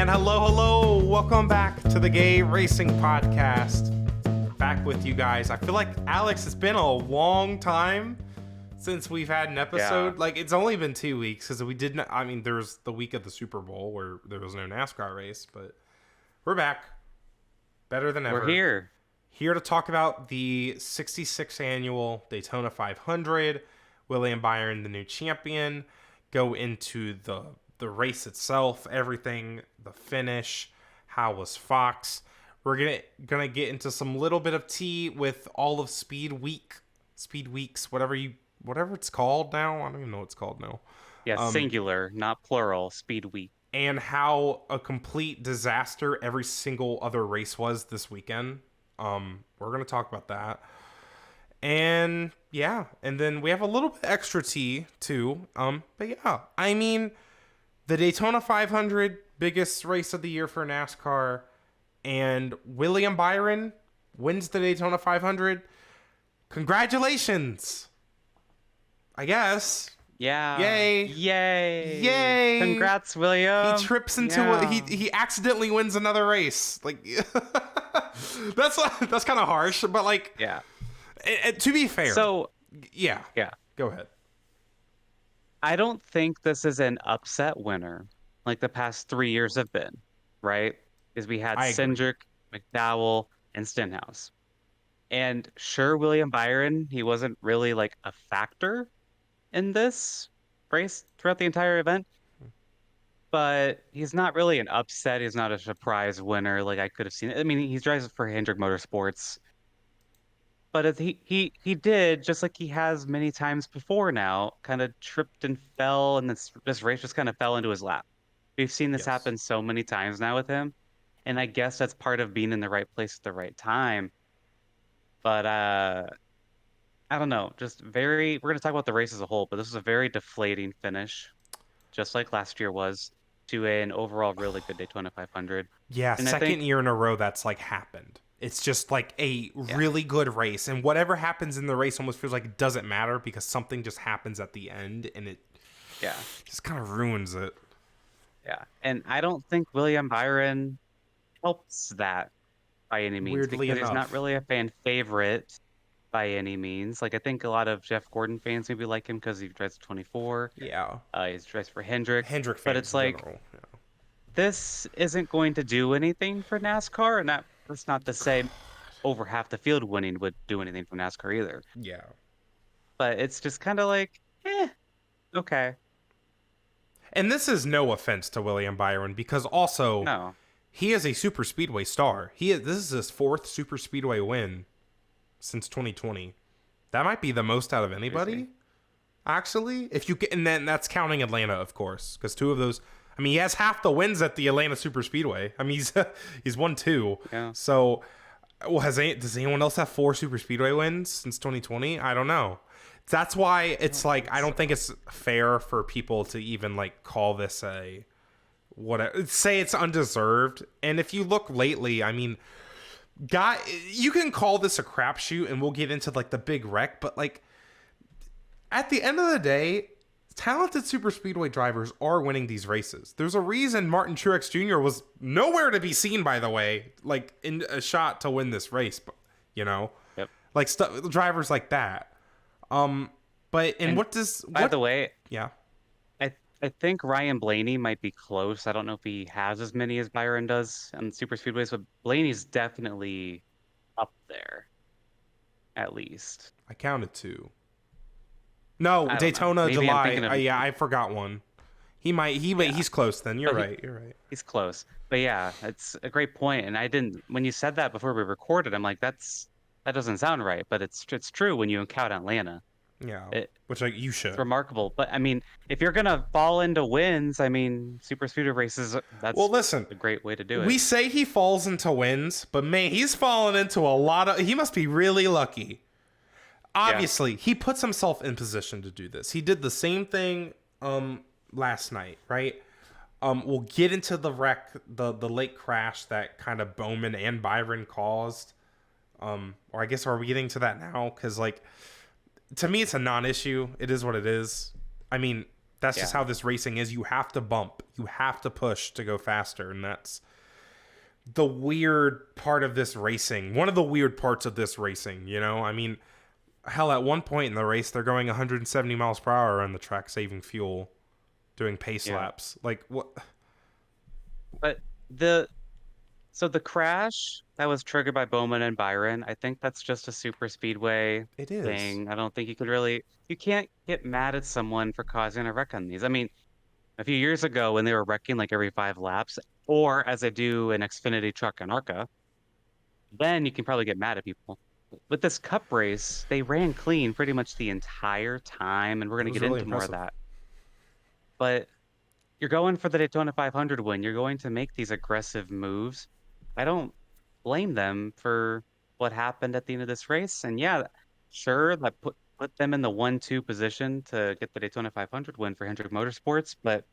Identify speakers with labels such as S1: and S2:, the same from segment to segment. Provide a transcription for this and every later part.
S1: And hello, welcome back to the Gay Racing Podcast. Back with you guys. I feel like, Alex, it's been a long time since we've had an episode.
S2: Yeah.
S1: Like, it's only been 2 weeks because we didn't, I mean, there was the week of the Super Bowl where there was no NASCAR race, but we're back. Better than ever.
S2: We're here.
S1: Here to talk about the 66th annual Daytona 500. William Byron, the new champion. Go into the race itself, everything, the finish, how was Fox. We're gonna get into some little bit of tea with all of Speed Weeks, whatever it's called now. I don't even know what it's called now.
S2: Yeah, singular, not plural, Speed Week.
S1: And how a complete disaster every single other race was this weekend. We're gonna talk about that. And yeah, and then we have a little bit extra tea too. But yeah, I mean, the Daytona 500, biggest race of the year for NASCAR, and William Byron wins the Daytona 500. Congratulations, I guess.
S2: Yeah.
S1: Yay.
S2: Congrats, William.
S1: He trips into he accidentally wins another race. Like that's kind of harsh, but like
S2: yeah.
S1: To be fair.
S2: So
S1: yeah.
S2: Yeah.
S1: Go ahead.
S2: I don't think this is an upset winner like the past 3 years have been, right? Because we had Cindric, McDowell, and Stenhouse. And sure, William Byron, he wasn't really like a factor in this race throughout the entire event. But he's not really an upset. He's not a surprise winner like I could have seen. I mean, he drives for Hendrick Motorsports. But as he did, just like he has many times before now, kind of tripped and fell, and this race just kind of fell into his lap. We've seen this happen so many times now with him, and I guess that's part of being in the right place at the right time. But I don't know, we're going to talk about the race as a whole, but this was a very deflating finish, just like last year was, to an overall really good Daytona 500.
S1: Yeah, and second year in a row that's like happened. It's just like a really good race, and whatever happens in the race almost feels like it doesn't matter because something just happens at the end, and it just kind of ruins it.
S2: Yeah, and I don't think William Byron helps that by any means.
S1: Weirdly
S2: because
S1: enough.
S2: He's not really a fan favorite by any means. Like I think a lot of Jeff Gordon fans maybe like him because he drives 24.
S1: Yeah.
S2: He's drives for Hendrick.
S1: Fans
S2: but it's like this isn't going to do anything for NASCAR, and that's not to say over half the field winning would do anything for NASCAR either.
S1: Yeah.
S2: But it's just kind of like, okay.
S1: And this is no offense to William Byron because also he is a super speedway star. This is his 4th super speedway win since 2020. That might be the most out of anybody. Actually, if you get, and then that's counting Atlanta, of course, because 2 of those. I mean, he has half the wins at the Atlanta Super Speedway. I mean, he's won 2.
S2: Yeah.
S1: So, does anyone else have 4 Super Speedway wins since 2020? I don't know. That's why it's like I don't think it's fair for people to even like call this say it's undeserved. And if you look lately, I mean, you can call this a crapshoot, and we'll get into like the big wreck. But like at the end of the day, talented super speedway drivers are winning these races. There's a reason Martin Truex Jr. was nowhere to be seen, by the way, like in a shot to win this race, like drivers like that. By
S2: the way,
S1: yeah,
S2: I think Ryan Blaney might be close. I don't know if he has as many as Byron does on super speedways, but Blaney's definitely up there, at least.
S1: I counted 2. No, Daytona, July. I forgot one. He's close then. You're right.
S2: He's close. But yeah, it's a great point. And when you said that before we recorded, I'm like, that doesn't sound right. But it's true when you count Atlanta.
S1: Yeah, which you should.
S2: It's remarkable. But I mean, if you're going to fall into wins, I mean, super speedway races, that's a great way to do it.
S1: We say he falls into wins, but man, he's fallen into a lot of, he must be really lucky. Obviously, he puts himself in position to do this. He did the same thing last night, right? We'll get into the wreck, the late crash that kind of Bowman and Byron caused. Or I guess, are we getting to that now? Because, like, to me, it's a non-issue. It is what it is. I mean, That's just
S2: Yeah.
S1: how this racing is. You have to bump. You have to push to go faster, and that's the weird part of this racing. One of the weird parts of this racing, you know? I mean, hell, at one point in the race, they're going 170 miles per hour on the track, saving fuel, doing pace
S2: Yeah.
S1: laps. Like, what?
S2: But the so the crash that was triggered by Bowman and Byron, I think that's just a super speedway
S1: It is.
S2: thing. I don't think you can't get mad at someone for causing a wreck on these. I mean, a few years ago when they were wrecking like every 5 laps, or as they do in Xfinity Truck and ARCA, then you can probably get mad at people. With this cup race, they ran clean pretty much the entire time, and we're
S1: It
S2: going to
S1: was
S2: get
S1: really
S2: into more of
S1: impressive.
S2: that. But you're going for the Daytona 500 win. You're going to make these aggressive moves. I don't blame them for what happened at the end of this race. And yeah, sure, that put them in the 1-2 position to get the Daytona 500 win for Hendrick Motorsports, but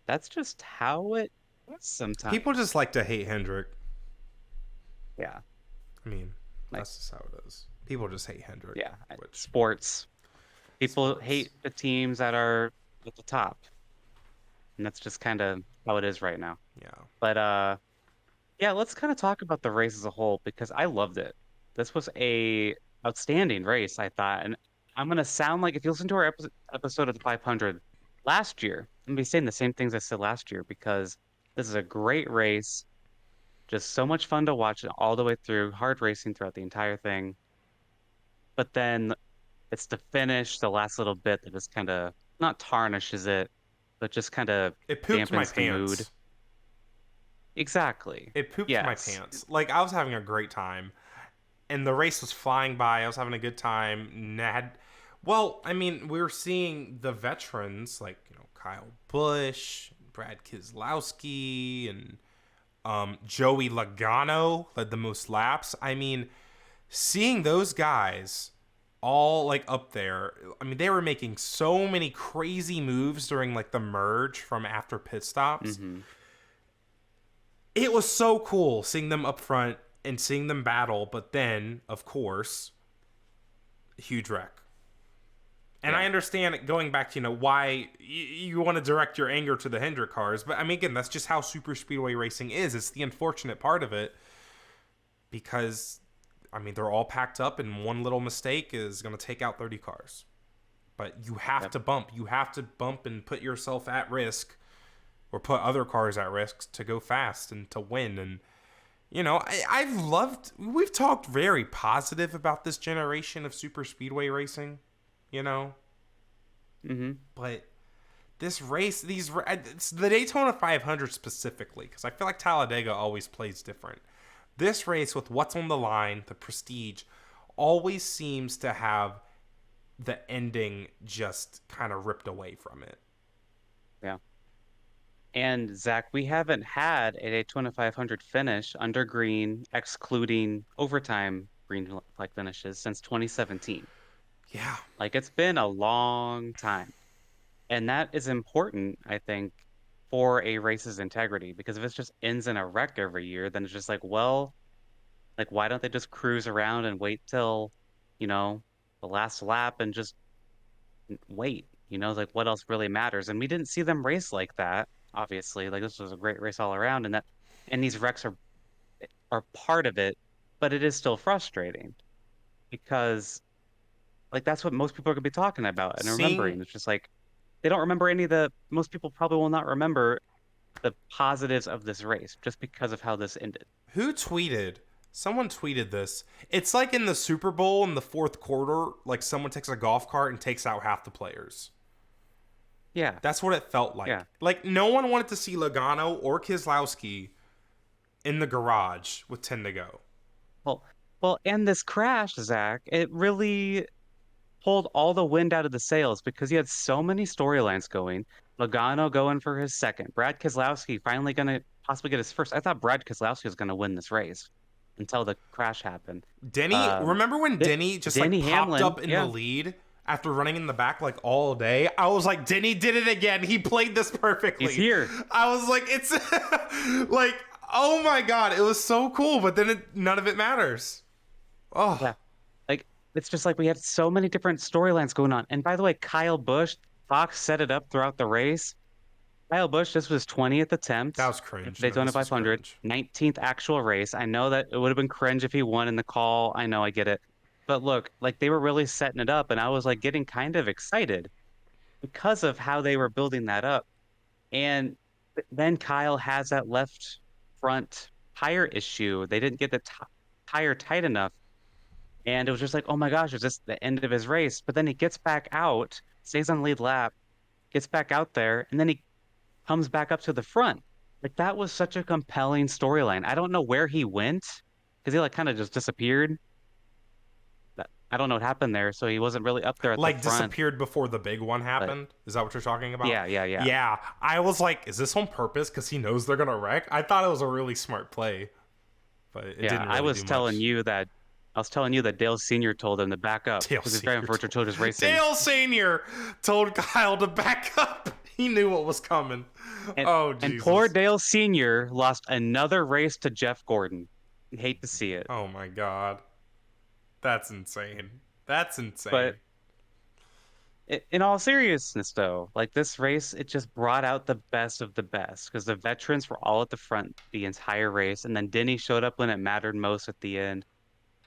S2: that's just how it is sometimes.
S1: People just like to hate Hendrick.
S2: Yeah.
S1: I mean,
S2: Like,
S1: that's just how it is. People just hate Hendrick.
S2: yeah,
S1: Which
S2: sports. People
S1: sports.
S2: hate the teams that are at the top. And that's just kind of how it is right now.
S1: Yeah.
S2: But yeah, let's kind of talk about the race as a whole because I loved it. This was a outstanding race, I thought. And I'm gonna sound like if you listen to our episode of the 500 last year, I'm gonna be saying the same things I said last year because this is a great race. Just so much fun to watch it all the way through, hard racing throughout the entire thing. But then it's the finish, the last little bit that just kind of not tarnishes it, but just kind of
S1: It pooped my
S2: dampens the mood.
S1: pants.
S2: Exactly.
S1: It pooped my
S2: Yes.
S1: pants. Like, I was having a great time. And the race was flying by. I was having a good time. Well, I mean, we were seeing the veterans like, you know, Kyle Busch, Brad Keselowski, and Joey Logano led the most laps. I mean, seeing those guys all like up there, I mean, they were making so many crazy moves during like the merge from after pit stops.
S2: Hmm.
S1: It was so cool seeing them up front and seeing them battle, but then, of course, huge wreck. And
S2: Yeah.
S1: I understand it going back to, you know, why you want to direct your anger to the Hendrick cars. But I mean, again, that's just how super speedway racing is. It's the unfortunate part of it because, I mean, they're all packed up and one little mistake is going to take out 30 cars. But you have
S2: Yep.
S1: to bump. You have to bump and put yourself at risk or put other cars at risk to go fast and to win. And, you know, we've talked very positive about this generation of super speedway racing, you know,
S2: Hmm.
S1: but this race, it's the Daytona 500 specifically, because I feel like Talladega always plays different. This race with what's on the line, the prestige, always seems to have the ending just kind of ripped away from it.
S2: Yeah. And Zach, we haven't had a Daytona 500 finish under green, excluding overtime green flag finishes since 2017.
S1: Yeah.
S2: Like it's been a long time. And that is important, I think, for a race's integrity because if it just ends in a wreck every year, then it's just like, well, like why don't they just cruise around and wait till, you know, the last lap and just wait, you know, like what else really matters? And we didn't see them race like that, obviously. Like this was a great race all around and these wrecks are part of it, but it is still frustrating because like that's what most people are gonna be talking about and
S1: Seeing
S2: remembering. It's just like they don't remember most people probably will not remember the positives of this race just because of how this ended.
S1: who tweeted, someone tweeted this. It's like in the Super Bowl in the fourth quarter, like someone takes a golf cart and takes out half the players.
S2: Yeah.
S1: That's what it felt like.
S2: Yeah.
S1: Like no one wanted to see Logano or Keselowski in the garage with 10 to go.
S2: Well, and this crash, Zach, it really pulled all the wind out of the sails because you had so many storylines going. Logano going for his second. Brad Keselowski finally going to possibly get his first. I thought Brad Keselowski was going to win this race until the crash happened.
S1: Denny, remember when Denny just
S2: Denny
S1: like popped
S2: Hamlin,
S1: up in the lead after running in the back like all day? I was like, Denny did it again. He played this perfectly.
S2: He's here.
S1: I was like, it's like, oh my God, it was so cool. But then none of it matters. Oh,
S2: Yeah. Like it's just like we had so many different storylines going on. And by the way, Kyle Busch, Fox set it up throughout the race. Kyle Busch, this was 20th
S1: That
S2: attempt
S1: was
S2: at the
S1: cringe. No,
S2: Daytona
S1: this was
S2: 500,
S1: cringe.
S2: 19th actual race. I know that it would have been cringe if he won in the call. I know, I get it. But look, like they were really setting it up, and I was like getting kind of excited because of how they were building that up. And then Kyle has that left front tire issue. They didn't get the tire tight enough. And it was just like, oh my gosh, it's just the end of his race. But then he gets back out, stays on lead lap, gets back out there, and then he comes back up to the front. Like that was such a compelling storyline. I don't know where he went because he like kind of just disappeared. I don't know what happened there, so he wasn't really up there at the
S1: Like
S2: front.
S1: disappeared before the big one
S2: But
S1: happened. Is that what you're talking about?
S2: yeah.
S1: Yeah. I was like, is this on purpose? Because he knows they're gonna wreck. I thought it was a really smart play, but it
S2: Yeah,
S1: didn't really do much.
S2: I was telling you that Dale Sr. told him to back up
S1: Dale
S2: because he's
S1: Senior
S2: driving for Children's Racing.
S1: Dale Senior told Kyle to back up. He knew what was coming. Oh Jesus!
S2: And poor Dale Sr. lost another race to Jeff Gordon. I hate to see it.
S1: Oh my God, that's insane. That's insane.
S2: But in all seriousness, though, like this race, it just brought out the best of the best because the veterans were all at the front the entire race, and then Denny showed up when it mattered most at the end,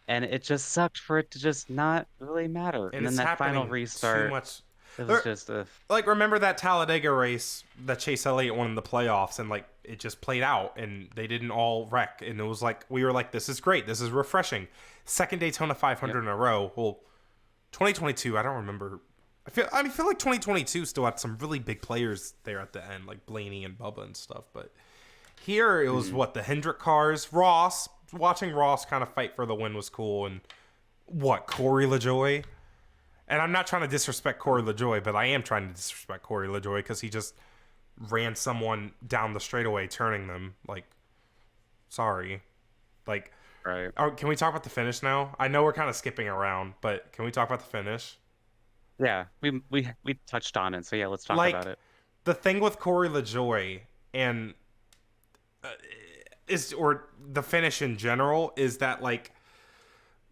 S2: and it just sucked for it to just not really matter.
S1: And
S2: And then
S1: it's
S2: that final
S1: happening
S2: restart,
S1: too much.
S2: it was just
S1: Like, remember that Talladega race that Chase Elliott won in the playoffs, and like it just played out, and they didn't all wreck, and it was like we were like, this is great, this is refreshing. Second Daytona 500 in a row. Well, 2022, I don't remember. I feel like 2022 still had some really big players there at the end, like Blaney and Bubba and stuff. But here it was what the Hendrick cars, Ross. Watching Ross kind of fight for the win was cool, and what Corey LaJoy. And I'm not trying to disrespect Corey LaJoy, but I am trying to disrespect Corey LaJoy because he just ran someone down the straightaway, turning them. Like, sorry, like.
S2: right.
S1: Can we talk about the finish now? I know we're kind of skipping around, but can we talk about the finish?
S2: Yeah, we touched on it, so yeah, let's talk
S1: Like,
S2: about it.
S1: the thing with Corey LaJoy and or the finish in general is that, like,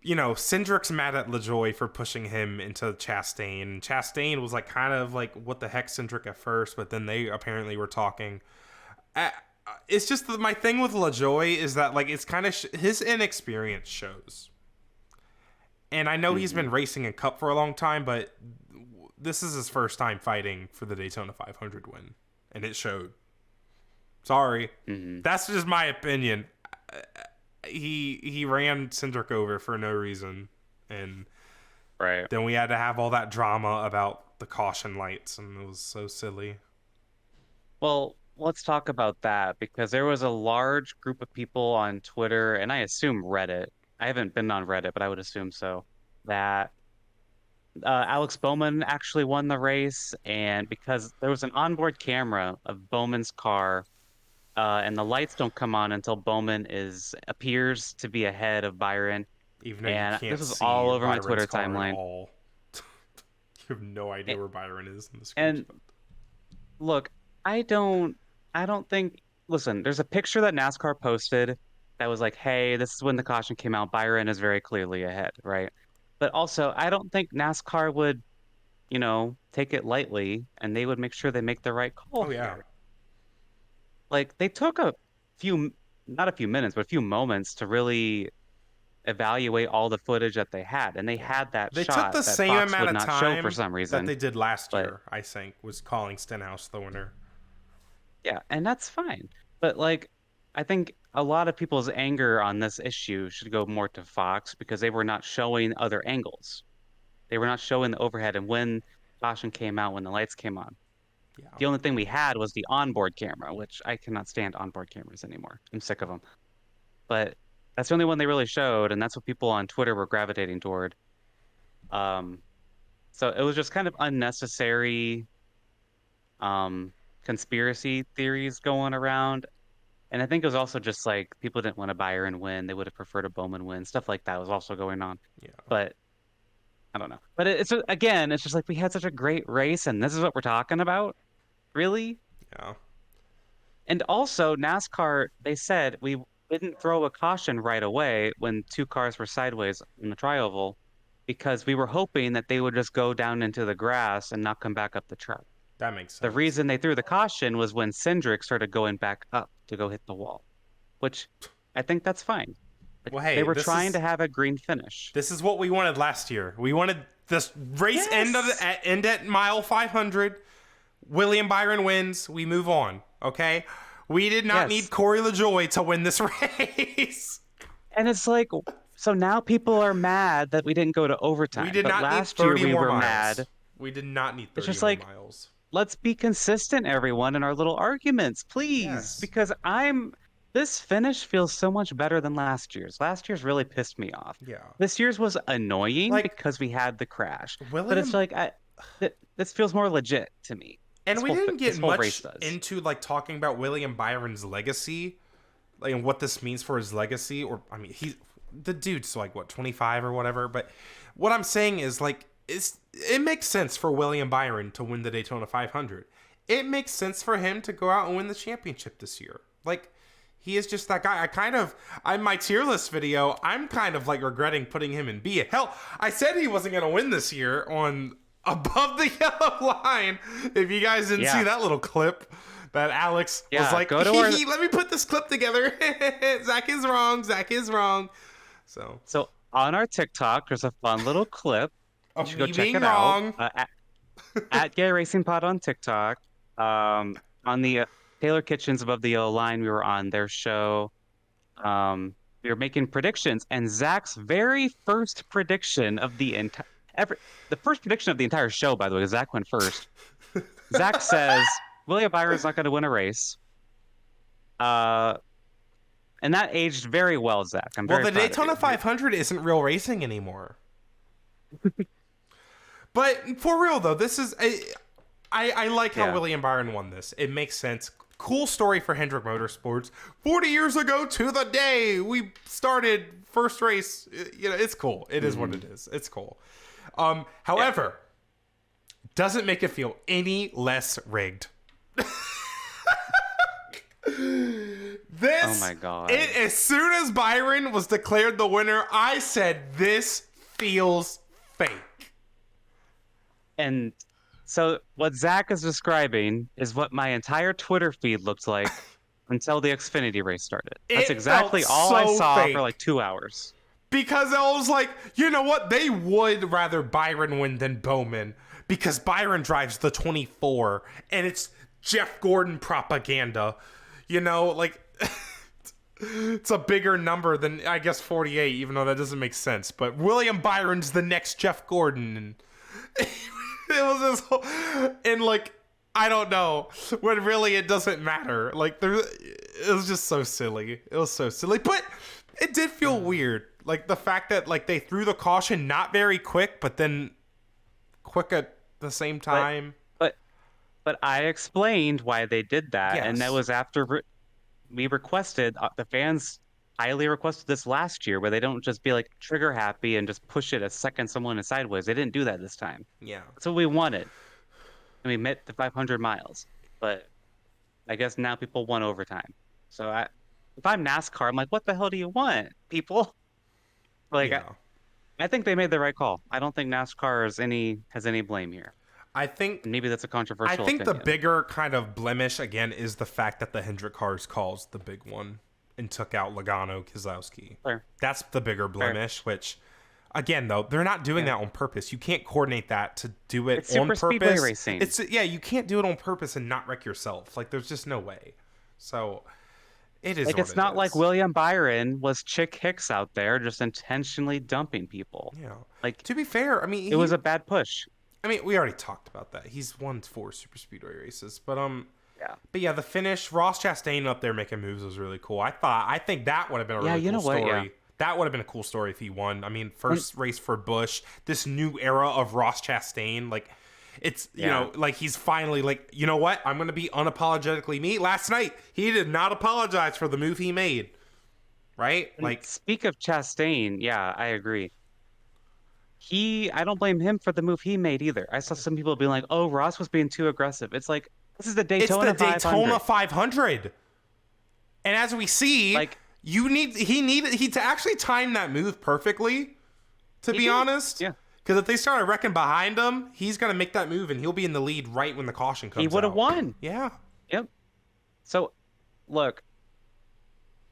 S1: you know, Cindric's mad at LaJoy for pushing him into Chastain. Chastain was like kind of like, what the heck, Cindric at first, but then they apparently were talking. It's just my thing with LaJoy is that, like, it's kind of his inexperience shows. And I know he's been racing in Cup for a long time, but this is his first time fighting for the Daytona 500 win, and it showed. Sorry, that's just my opinion. He ran Cindric over for no reason, and
S2: Right.
S1: then we had to have all that drama about the caution lights, and it was so silly.
S2: Well, let's talk about that because there was a large group of people on Twitter, and I assume Reddit. I haven't been on Reddit, but I would assume so, that Alex Bowman actually won the race, and because there was an onboard camera of Bowman's car, and the lights don't come on until Bowman appears to be ahead of Byron.
S1: Even though
S2: And
S1: you can't
S2: this was
S1: see
S2: all over my
S1: Byron's
S2: Twitter
S1: car at
S2: timeline.
S1: all. You have no idea where Byron is in the
S2: And
S1: screen.
S2: look, I don't think, listen, there's a picture that NASCAR posted that was like, hey, this is when the caution came out. Byron is very clearly ahead, right? But also, I don't think NASCAR would, take it lightly and they would make sure they make the right call
S1: Oh, yeah.
S2: here. Like, they took not a few minutes, but a few moments to really evaluate all the footage that they had. And they had that
S1: They
S2: shot
S1: took the
S2: that
S1: same
S2: Fox
S1: amount
S2: would
S1: of
S2: not show
S1: time
S2: for some
S1: that
S2: reason.
S1: they did last
S2: But
S1: year, I think, was calling Stenhouse the winner.
S2: yeah, and that's fine. But like, I think a lot of people's anger on this issue should go more to Fox because they were not showing other angles. They were not showing the overhead and when caution came out, when the lights came on.
S1: Yeah.
S2: The only thing we had was the onboard camera, which I cannot stand onboard cameras anymore. I'm sick of them. But that's the only one they really showed, and that's what people on Twitter were gravitating toward. So it was just kind of unnecessary conspiracy theories going around. And I think it was also just like people didn't want a Byron win. They would have preferred a Bowman win. Stuff like that was also going on.
S1: Yeah.
S2: But I don't know. But again, it's just like we had such a great race, and this is what we're talking about? Really?
S1: Yeah.
S2: And also, NASCAR, they said we didn't throw a caution right away when two cars were sideways in the trioval. because we were hoping that they would just go down into the grass and not come back up the track.
S1: That makes sense.
S2: The reason they threw the caution was when Cindric started going back up to go hit the wall, which I think that's fine. Like,
S1: well, hey,
S2: they were trying to have a green finish.
S1: This is what we wanted last year. We wanted this race end at mile 500. William Byron wins. We move on. Okay, we did not need Corey LaJoie to win this race.
S2: And it's like, so now people are mad that we didn't go to overtime.
S1: We did
S2: but
S1: not
S2: last
S1: need 30
S2: year we
S1: more
S2: were
S1: miles.
S2: mad.
S1: We did not need 30
S2: it's just
S1: more
S2: like,
S1: miles.
S2: Let's be consistent, everyone, in our little arguments, please.
S1: Yes.
S2: Because this finish feels so much better than last year's. Last year's really pissed me off.
S1: Yeah.
S2: This year's was annoying because we had the crash. But it's like, this feels more legit to me.
S1: And we didn't get much into like talking about William Byron's legacy, like, and what this means for his legacy. Or I mean, the dude's like what, 25 or whatever. But what I'm saying is like, it makes sense for William Byron to win the Daytona 500. It makes sense for him to go out and win the championship this year. Like, he is just that guy. In my tier list video, I'm kind of like regretting putting him in B. Hell, I said he wasn't going to win this year on Above the Yellow Line. If you guys didn't see that little clip that Alex was like, let me put this clip together. Zack is wrong. Zack is wrong. So
S2: on our TikTok, there's a fun little clip. You should go check it
S1: wrong.
S2: out. At Gay Racing Pod on TikTok. On the Taylor Kitchen's Above the Yellow Line, we were on their show. We were making predictions, and Zach's very first prediction of the first prediction of the entire show, by the way, Zach went first. Zach says William Byron's not going to win a race. And that aged very well, Zach.
S1: The Daytona 500 isn't real racing anymore. But for real though, this is I like how William Byron won this. It makes sense. Cool story for Hendrick Motorsports. 40 years ago to the day we started first race. You know, it's cool. It is what it is. It's cool. However, doesn't make it feel any less rigged.
S2: Oh my God.
S1: As soon as Byron was declared the winner, I said, this feels fake.
S2: And so what Zach is describing is what my entire Twitter feed looked like until the Xfinity race started. That's exactly all I saw for like 2 hours.
S1: Because I was like, you know what? They would rather Byron win than Bowman because Byron drives the 24 and it's Jeff Gordon propaganda. You know, like it's a bigger number than, I guess, 48, even though that doesn't make sense. But William Byron's the next Jeff Gordon. And it was this whole, and like, I don't know, when really it doesn't matter. Like, it was just so silly. It was so silly. But it did feel weird. Like, the fact that, like, they threw the caution not very quick, but then quick at the same time.
S2: But I explained why they did that, and that was after we requested, the fans highly requested this last year, where they don't just be like trigger happy and just push it a second someone is sideways. They didn't do that this time.
S1: Yeah.
S2: That's what we wanted. And we met the 500 miles. But I guess now people want overtime. So if I'm NASCAR, I'm like, what the hell do you want, people? Like, I think they made the right call. I don't think NASCAR has any blame here.
S1: I think
S2: maybe that's a controversial opinion.
S1: the bigger kind of blemish again is the fact that the Hendrick cars caused the big one and took out Logano, Keselowski.
S2: Fair.
S1: That's the bigger blemish. Which, again, though, they're not doing that on purpose. You can't coordinate that to do it on purpose.
S2: Speedway racing.
S1: You can't do it on purpose and not wreck yourself. Like, there's just no way. So it is.
S2: Like, it's not like William Byron was Chick Hicks out there just intentionally dumping people.
S1: Yeah.
S2: Like,
S1: to be fair, I mean,
S2: it was a bad push.
S1: I mean, we already talked about that. He's won 4 super speedway races, but the finish, Ross Chastain up there making moves was really cool. I think that would have been a really cool story. Yeah. That would have been a cool story if he won. I mean, first race for Busch, this new era of Ross Chastain, like, it's, you know, like, he's finally like, you know what? I'm going to be unapologetically me. Last night, he did not apologize for the move he made. Right? Like,
S2: speak of Chastain, yeah, I agree. I don't blame him for the move he made either. I saw some people being like, "Oh, Ross was being too aggressive." It's like, this is the Daytona 500.
S1: It's the Daytona 500. And as we see, like, he to actually time that move perfectly. to
S2: He
S1: be
S2: did.
S1: honest.
S2: Yeah.
S1: Because if they started wrecking behind him, he's going to make that move and he'll be in the lead right when the caution
S2: He
S1: comes
S2: would have
S1: out.
S2: won.
S1: Yeah.
S2: Yep. So, look,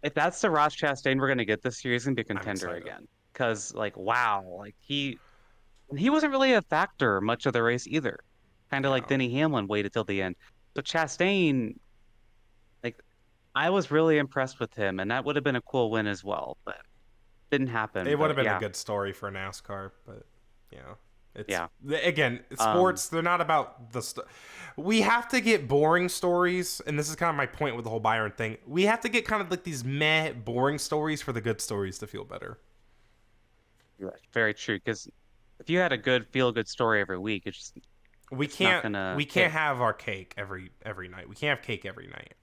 S2: if that's the Ross Chastain we're gonna get this year, he's gonna be a
S1: I'm
S2: contender
S1: excited.
S2: again. Because, like, wow, like he wasn't really a factor much of the race either. Kind of like
S1: Yeah.
S2: Denny Hamlin waited till the end. So Chastain, like, I was really impressed with him, and that would have been a cool win as well, but didn't happen.
S1: It would have
S2: But
S1: been a
S2: yeah,
S1: good story for NASCAR, but yeah. It's
S2: yeah.
S1: again,
S2: Um,
S1: sports, they're not about we have to get boring stories, and this is kind of my point with the whole Byron thing. We have to get kind of like these meh boring stories for the good stories to feel better.
S2: very true. Because if you had a good feel-good story every week,
S1: We
S2: it's not
S1: can't
S2: gonna
S1: we can't
S2: hit.
S1: have our cake every night. We can't have cake every night.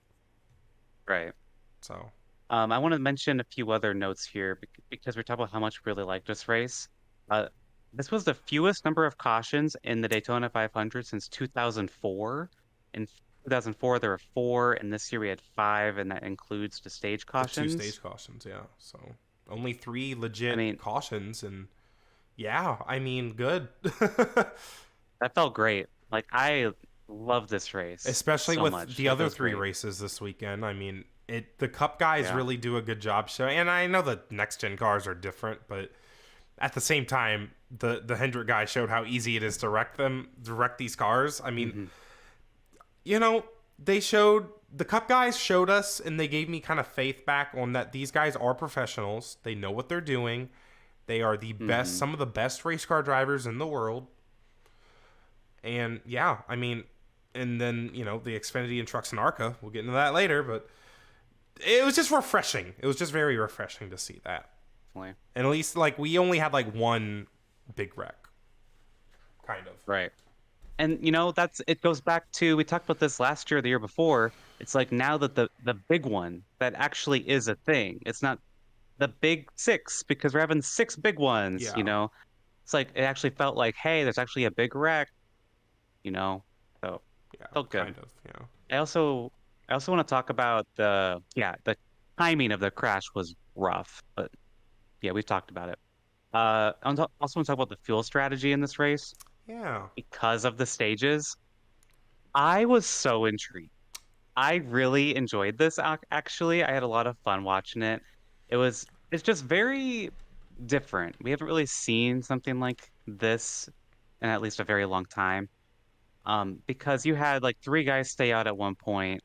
S2: Right.
S1: So,
S2: I want to mention a few other notes here because we're talking about how much we really like this race. Uh, this was the fewest number of cautions in the Daytona 500 since 2004. In 2004, there were four, and this year we had five, and that includes the stage
S1: the two
S2: cautions.
S1: stage cautions, yeah. So, only 3
S2: I
S1: legit
S2: mean,
S1: cautions and yeah, I mean, good.
S2: that felt great. Like, I love this race
S1: Especially
S2: so
S1: with
S2: much.
S1: the
S2: It
S1: other
S2: feels
S1: 3
S2: great.
S1: races this weekend. I mean, the Cup guys
S2: Yeah.
S1: really do a good job showing. And I know the next gen cars are different, but at the same time, the Hendrick guy showed how easy it is to wreck these cars. I mean,
S2: Hmm.
S1: you know, the Cup guys showed us, and they gave me kind of faith back on that these guys are professionals. They know what they're doing. They are the best,
S2: Hmm.
S1: some of the best race car drivers in the world. And yeah, I mean, and then, you know, the Xfinity and Trucks and Arca, we'll get into that later, but it was just refreshing. It was just very refreshing to see that.
S2: Definitely.
S1: And at least, like, we only had, like, one big wreck. Kind of.
S2: Right. And it goes back to we talked about this last year or the year before. It's like now that the big one that actually is a thing. It's not the big six because we're having six big ones.
S1: Yeah.
S2: It's like it actually felt like, hey, there's actually a big wreck, you know. So
S1: Yeah,
S2: felt good.
S1: kind of, yeah.
S2: I also want to talk about the timing of the crash was rough, but yeah, we've talked about it. Also want to talk about the fuel strategy in this race
S1: Yeah.
S2: because of the stages. I was so intrigued. I really enjoyed this actually. I had a lot of fun watching it. It's just very different. We haven't really seen something like this in at least a very long time. Because you had like three guys stay out at one point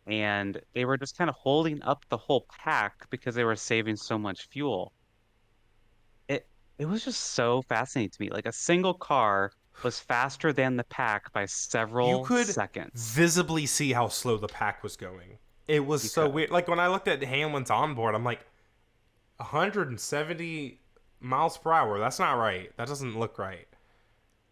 S2: and they were just kind of holding up the whole pack because they were saving so much fuel. It it was just so fascinating to me. Like a single car was faster than the pack by
S1: You
S2: several
S1: could
S2: seconds.
S1: visibly see how slow the pack was going. It was
S2: You
S1: so
S2: could.
S1: weird. Like, when I looked at Hamlin's onboard, I'm like, 170 miles per hour. That's not right. That doesn't look right.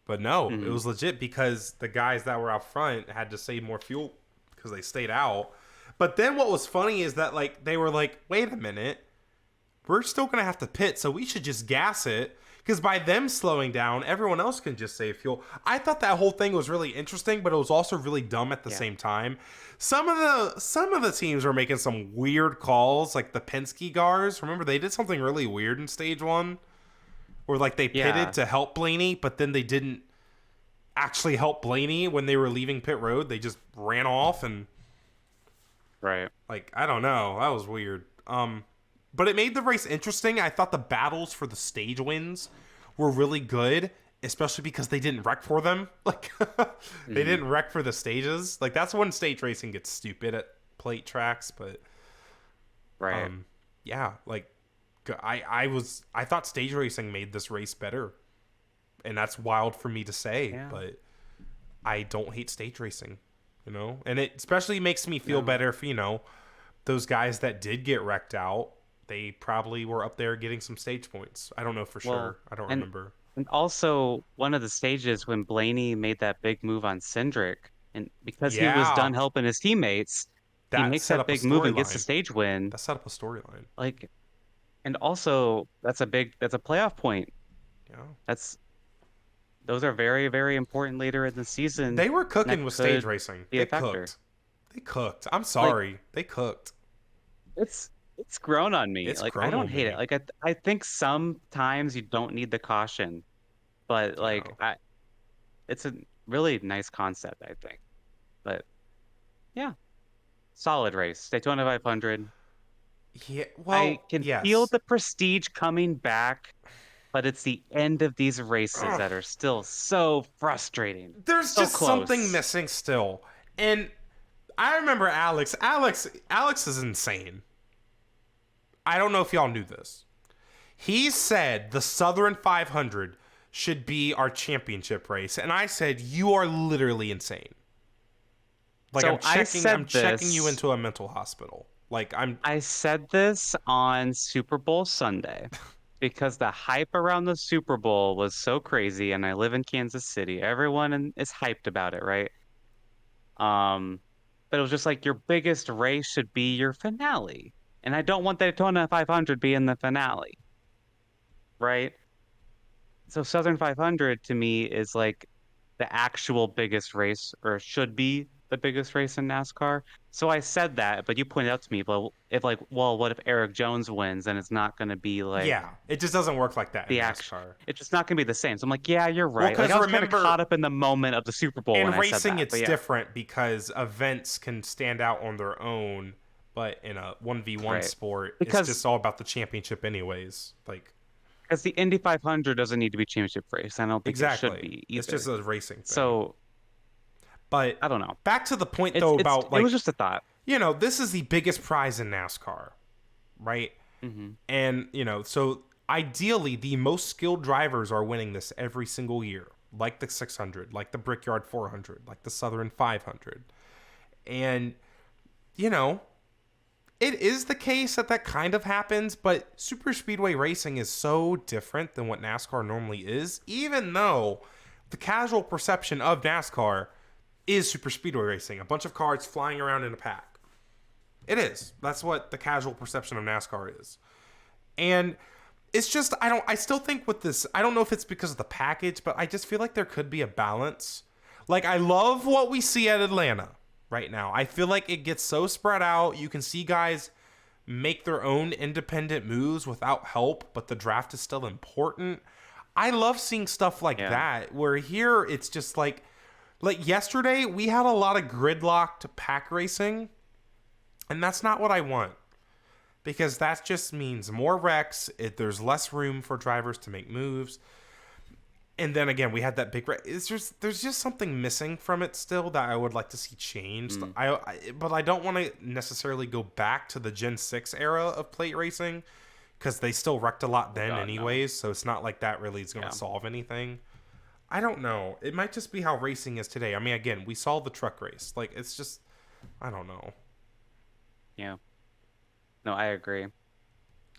S1: But no, it
S2: Hmm.
S1: was legit because the guys that were out front had to save more fuel because they stayed out. But then what was funny is that, like, they were like, wait a minute, we're still gonna have to pit, so we should just gas it. Because by them slowing down, everyone else can just save fuel. I thought that whole thing was really interesting, but it was also really dumb at the
S2: Yeah.
S1: same time. Some of the teams were making some weird calls, like the Penske guys. Remember, they did something really weird in stage one, where like they pitted
S2: Yeah.
S1: to help Blaney, but then they didn't actually help Blaney when they were leaving pit road. They just ran off and
S2: Right.
S1: like, I don't know. That was weird. But it made the race interesting. I thought the battles for the stage wins were really good, especially because they didn't wreck for them. Like, they
S2: Hmm.
S1: didn't wreck for the stages. Like, that's when stage racing gets stupid at plate tracks. But
S2: Right.
S1: yeah, like, I thought stage racing made this race better, and that's wild for me to say.
S2: Yeah.
S1: But I don't hate stage racing, and it especially makes me feel
S2: No.
S1: better if those guys that did get wrecked out, they probably were up there getting some stage points. I don't know for
S2: Well,
S1: sure. I don't
S2: and
S1: remember.
S2: and also one of the stages when Blaney made that big move on Cindric, and because he was
S1: Yeah,
S2: done helping his teammates, he
S1: that
S2: makes
S1: set
S2: that
S1: up a
S2: big move and gets the
S1: storyline.
S2: stage win.
S1: That set up a storyline.
S2: Like, and also that's a playoff point.
S1: Yeah,
S2: That's those are very, very important later in the season.
S1: they were
S2: And that
S1: cooking with stage
S2: could
S1: racing.
S2: be
S1: They
S2: a factor.
S1: cooked. They cooked. I'm
S2: Like
S1: sorry. They cooked.
S2: it's It's grown on me.
S1: It's
S2: Like I
S1: grown
S2: don't
S1: on
S2: hate it.
S1: me.
S2: Like I think sometimes you don't need the caution, but like
S1: Yeah.
S2: it's a really nice concept, I think. But yeah, solid race. Daytona 500.
S1: Yeah.
S2: I
S1: Well,
S2: can feel
S1: yes.
S2: the prestige coming back, but it's the end of these races
S1: Ugh.
S2: that are still so frustrating.
S1: There's
S2: So
S1: just something
S2: close.
S1: missing still. And I remember Alex. Alex is insane. I don't know if y'all knew this. He said the Southern 500 should be our championship race, and I said you are literally insane. Like
S2: So
S1: I'm checking you into a mental hospital. Like I'm
S2: I said this on Super Bowl Sunday because the hype around the Super Bowl was so crazy, and I live in Kansas City. Is hyped about it, right? Um, but it was just like your biggest race should be your finale. And I don't want the Daytona 500 being the finale, right? So Southern 500 to me is like the actual biggest race, or should be the biggest race in NASCAR. So I said that, but you pointed out to me, well, if like, well, what if Eric Jones wins and it's not going to be like
S1: yeah, it just doesn't work like that in
S2: the action?
S1: NASCAR.
S2: It's just not going to be the same. So I'm like, yeah, you're
S1: Well,
S2: right. Like
S1: because
S2: I was kind of
S1: remember,
S2: caught up in the moment of the Super Bowl when
S1: in
S2: I said
S1: racing
S2: that. But
S1: it's
S2: yeah,
S1: different because events can stand out on their own, but in a 1v1
S2: right.
S1: sport, it's
S2: Because
S1: just all about the championship anyways. Like
S2: Because the Indy 500 doesn't need to be championship race. I don't think it should
S1: exactly.
S2: be
S1: It's just
S2: either.
S1: a racing thing.
S2: So
S1: But
S2: I don't know.
S1: back to the point though about
S2: It was
S1: like,
S2: just a thought.
S1: this is the biggest prize in NASCAR, right?
S2: Hmm.
S1: And, so ideally the most skilled drivers are winning this every single year, like the 600, like the Brickyard 400, like the Southern 500. And, you know, it is the case that kind of happens, but super speedway racing is so different than what NASCAR normally is, even though the casual perception of NASCAR is super speedway racing, a bunch of cars flying around in a pack. It is. That's what the casual perception of NASCAR is. And it's just I still think with this, I don't know if it's because of the package, but I just feel like there could be a balance. Like I love what we see at Atlanta right now. I feel like it gets so spread out. You can see guys make their own independent moves without help, but the draft is still important. I love seeing stuff like
S2: Yeah.
S1: that, where here it's just like yesterday we had a lot of gridlocked pack racing, and that's not what I want. Because that just means more wrecks. There's less room for drivers to make moves. And then again, we had that big wreck. There's just something missing from it still that I would like to see changed. But I don't want to necessarily go back to the Gen 6 era of plate racing because they still wrecked a lot then anyways. No. So it's not like that really is going to solve anything. I don't know. It might just be how racing is today. I mean, again, we saw the truck race. Like, it's just, I don't know.
S2: Yeah. No, I agree.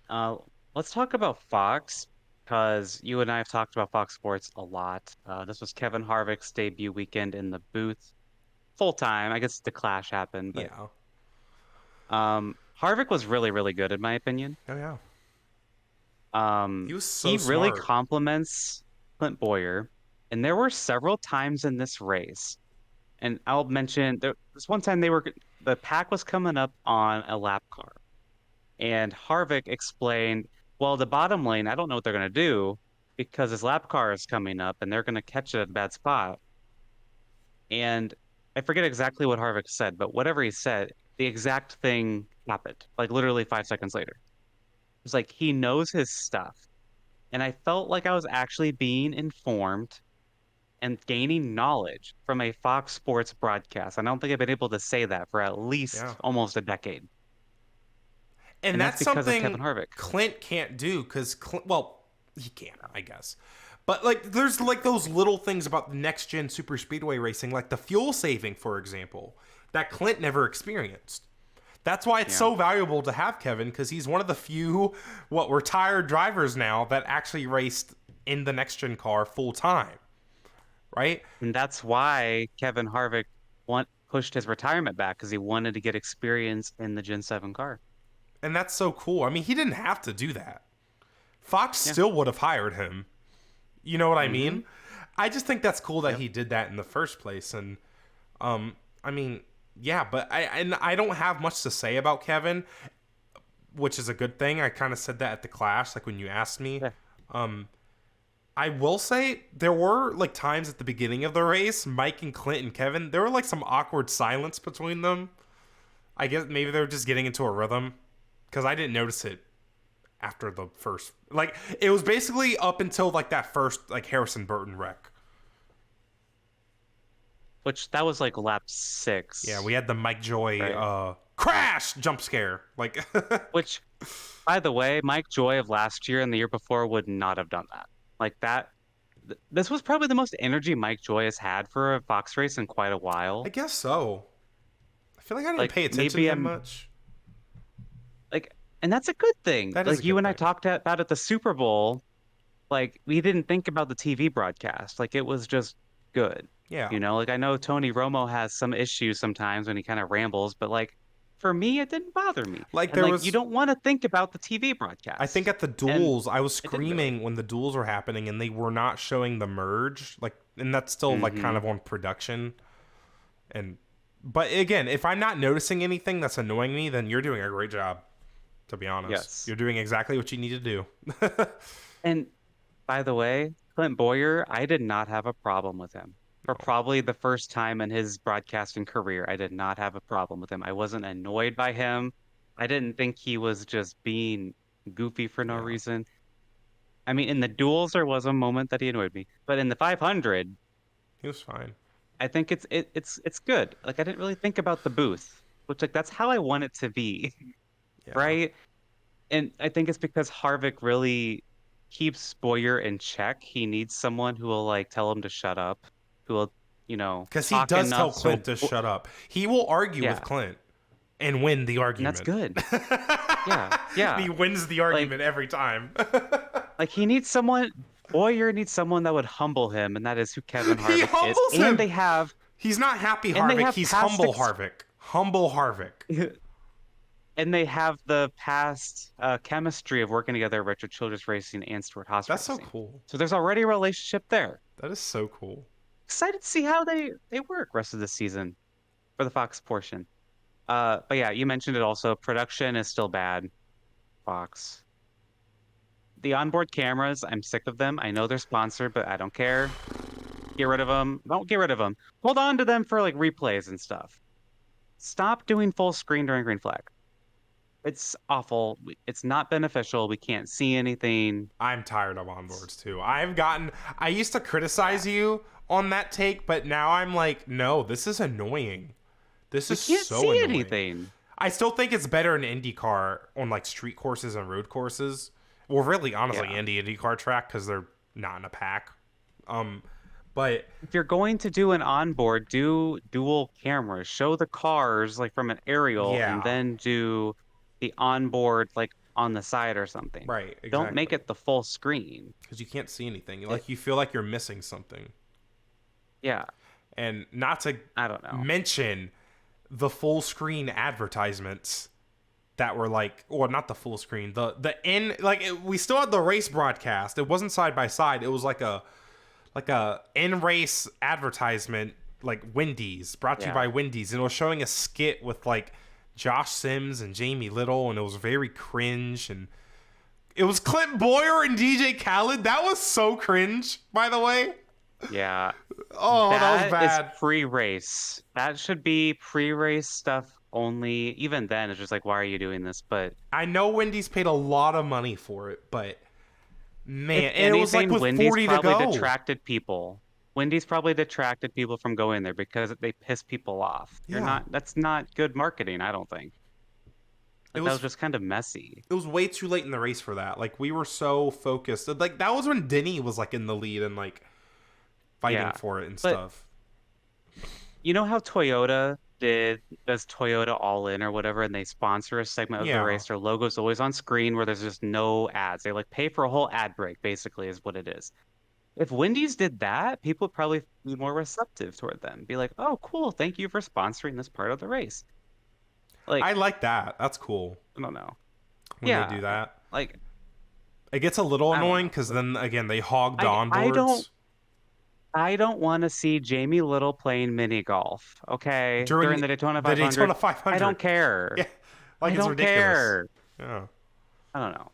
S2: Let's talk about Fox, because you and I have talked about Fox Sports a lot. This was Kevin Harvick's debut weekend in the booth, full time. I guess the clash happened, but Harvick was really, really good in my opinion.
S1: Oh yeah. He was
S2: He
S1: so
S2: really
S1: smart.
S2: compliments Clint Boyer, and there were several times in this race, and I'll mention there was one time the pack was coming up on a lap car. And Harvick explained, well, the bottom lane, I don't know what they're going to do because his lap car is coming up and they're going to catch it at a bad spot. And I forget exactly what Harvick said, but whatever he said, the exact thing happened, like literally 5 seconds later. It's like he knows his stuff. And I felt like I was actually being informed and gaining knowledge from a Fox Sports broadcast. I don't think I've been able to say that for at least almost a decade.
S1: And that's
S2: because
S1: something
S2: of Kevin Harvick.
S1: Clint can't do because, well, he can, I guess. But, like, there's, like, those little things about the next-gen super speedway racing, like the fuel saving, for example, that Clint never experienced. That's why it's so valuable to have Kevin, because he's one of the few, retired drivers now that actually raced in the next-gen car full-time, right?
S2: And that's why Kevin Harvick pushed his retirement back, because he wanted to get experience in the Gen 7 car.
S1: And that's so cool. I mean, he didn't have to do that. Fox still would have hired him. You know what I mean? I just think that's cool that he did that in the first place. And, I mean, yeah, but I don't have much to say about Kevin. which is a good thing. I kind of said that at the Clash, like when you asked me.
S2: Yeah.
S1: I will say there were like times at the beginning of the race, Mike and Clint and Kevin, there were like some awkward silence between them. I guess maybe they were just getting into a rhythm because I didn't notice it after the first. Like it was basically up until like that first like Harrison Burton wreck.
S2: Which that was like lap 6.
S1: Yeah, we had the Mike Joy
S2: right?
S1: crash jump scare. Like
S2: Which, by the way, Mike Joy of last year and the year before would not have done that. Like that. This was probably the most energy Mike Joy has had for a Fox race in quite a
S1: I
S2: while.
S1: guess so. I feel like I didn't
S2: Like
S1: pay attention
S2: maybe
S1: to him
S2: I'm
S1: much.
S2: like, and that's a good thing.
S1: That is a
S2: Like you
S1: good
S2: and I
S1: thing.
S2: talked about at the Super Bowl, like we didn't think about the TV broadcast. Like it was just good.
S1: Yeah.
S2: Like I know Tony Romo has some issues sometimes when he kind of rambles, but like for me, it didn't bother me.
S1: Like
S2: And
S1: there
S2: like you
S1: was
S2: don't want to think about the TV
S1: I think
S2: broadcast.
S1: at the
S2: And
S1: duels, I was
S2: it didn't really.
S1: screaming when the duels were happening and they were not showing the merge. Like, and that's still like kind
S2: Hmm.
S1: of on production. And, but again, if I'm not noticing anything that's annoying me, then you're doing a great job, to be honest.
S2: Yes.
S1: You're doing exactly what you need to do.
S2: And by the way, Clint Boyer, I did not have a problem with him. For probably the first time in his broadcasting career, I did not have a problem with him. I wasn't annoyed by him. I didn't think he was just being goofy for no
S1: Yeah,
S2: reason. I mean, in the duels, there was a moment that he annoyed me, but in the 500,
S1: he was fine.
S2: I think it's good. Like I didn't really think about the booth, which like that's how I want it to be,
S1: Yeah.
S2: right? And I think it's because Harvick really keeps Boyer in check. He needs someone who will like tell him to shut up, who will,
S1: Because he
S2: talk
S1: does tell
S2: enough
S1: Clint to shut up. He will argue with
S2: yeah,
S1: Clint and win the
S2: and that's
S1: argument.
S2: good. Yeah,
S1: And
S2: yeah.
S1: he wins the
S2: Like
S1: argument every time.
S2: like he needs someone Boyer needs someone that would humble him, and that is who Kevin
S1: He
S2: Harvick is.
S1: humbles him. He's not happy
S2: And they
S1: Harvick.
S2: have
S1: He's
S2: past
S1: humble Harvick. Humble Harvick.
S2: and they have the past chemistry of working together at Richard Childress Racing and Stuart Haas
S1: That's so
S2: Racing.
S1: cool.
S2: So there's already a relationship there.
S1: That is so cool.
S2: Excited to see how they work rest of the season for the Fox portion. But yeah, you mentioned it also. Production is still bad. Fox. The onboard cameras, I'm sick of them. I know they're sponsored, but I don't care. Get rid of them. Don't get rid of them. Hold on to them for like replays and stuff. Stop doing full screen during green flag. It's awful. It's not beneficial. We can't see anything.
S1: I'm tired of onboards too. I used to
S2: Yeah.
S1: criticize you on that take, but now I'm like, no, this is annoying. This
S2: We
S1: is
S2: can't
S1: so
S2: see
S1: annoying.
S2: anything.
S1: I still think it's better in IndyCar on like street courses and road courses. Well, really, honestly,
S2: Yeah.
S1: IndyCar track because they're not in a pack. But
S2: If you're going to do an onboard, do dual cameras. Show the cars like from an aerial and
S1: yeah,
S2: then do the onboard like on the side or something.
S1: right,
S2: Don't make
S1: exactly.
S2: it the full screen.
S1: Because you can't see anything.
S2: It,
S1: Like you feel like you're missing something.
S2: yeah,
S1: And not to
S2: I don't know.
S1: mention the full screen advertisements that were like, or not the full screen, the in like we still had the race broadcast. It wasn't side by side. It was like a in race advertisement, like Wendy's, brought to you
S2: Yeah.
S1: by Wendy's, and it was showing a skit with like Josh Sims and Jamie Little, and it was very cringe. And it was Clint Boyer and DJ Khaled. That was so cringe, by the way.
S2: Yeah.
S1: Oh, that was
S2: That is
S1: bad.
S2: pre-race. That should be pre-race stuff only. Even then, it's just like, why are you doing this? But
S1: I know Wendy's paid a lot of money for it, but man,
S2: if
S1: and it was like
S2: anything,
S1: with
S2: Wendy's
S1: 40 to
S2: probably
S1: go.
S2: detracted people. Wendy's probably detracted people from going there because they piss people off.
S1: Yeah.
S2: That's not good marketing, I don't think.
S1: It
S2: Like that
S1: was
S2: was just kind of messy.
S1: it was way too late in the race for that. Like we were so focused. Like that was when Denny was like in the lead and like fighting
S2: Yeah.
S1: for it and
S2: But
S1: stuff.
S2: you know how does Toyota All In or whatever, and they sponsor a segment of the
S1: Yeah.
S2: race. Their logo's always on screen where there's just no ads. They like pay for a whole ad break, basically, is what it is. If Wendy's did that, people would probably be more receptive toward them. Be like, oh, cool, thank you for sponsoring this part of the race.
S1: I
S2: Like,
S1: like that. That's cool
S2: I don't know.
S1: when they
S2: Yeah,
S1: do that.
S2: like
S1: It gets a little
S2: I don't
S1: annoying
S2: know.
S1: because then again they hog the
S2: I don't
S1: onboards
S2: I don't want to see Jamie Little playing mini golf, okay? During
S1: during
S2: the Daytona
S1: the
S2: 500.
S1: Daytona
S2: I
S1: 500.
S2: don't care.
S1: Yeah, like
S2: I
S1: it's
S2: don't
S1: ridiculous.
S2: care.
S1: Yeah.
S2: I don't know.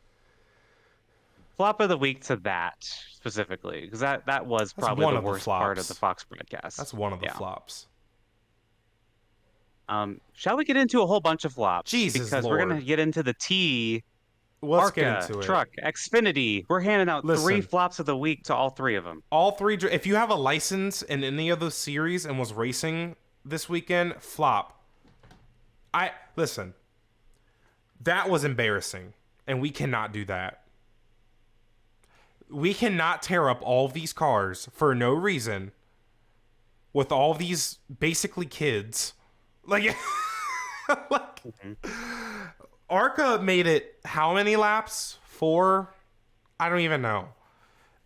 S2: Flop of the week to that specifically, because that was
S1: That's
S2: probably
S1: one
S2: the
S1: of the
S2: worst part of the
S1: flops.
S2: Fox broadcast.
S1: That's one of the
S2: Yeah.
S1: flops.
S2: Shall we get into a whole bunch of flops?
S1: Jesus
S2: Because we're gonna
S1: Lord.
S2: get into the T,
S1: Let's get
S2: Arca,
S1: into it.
S2: Truck, Xfinity. We're handing out three
S1: Listen,
S2: flops of the week to all three of them.
S1: all three. If you have a license in any of those series and was racing this weekend, flop. I listen. That was embarrassing, and we cannot do that. We cannot tear up all of these cars for no reason with all these basically kids. Like, like Arca made it how many laps? 4? I don't even know.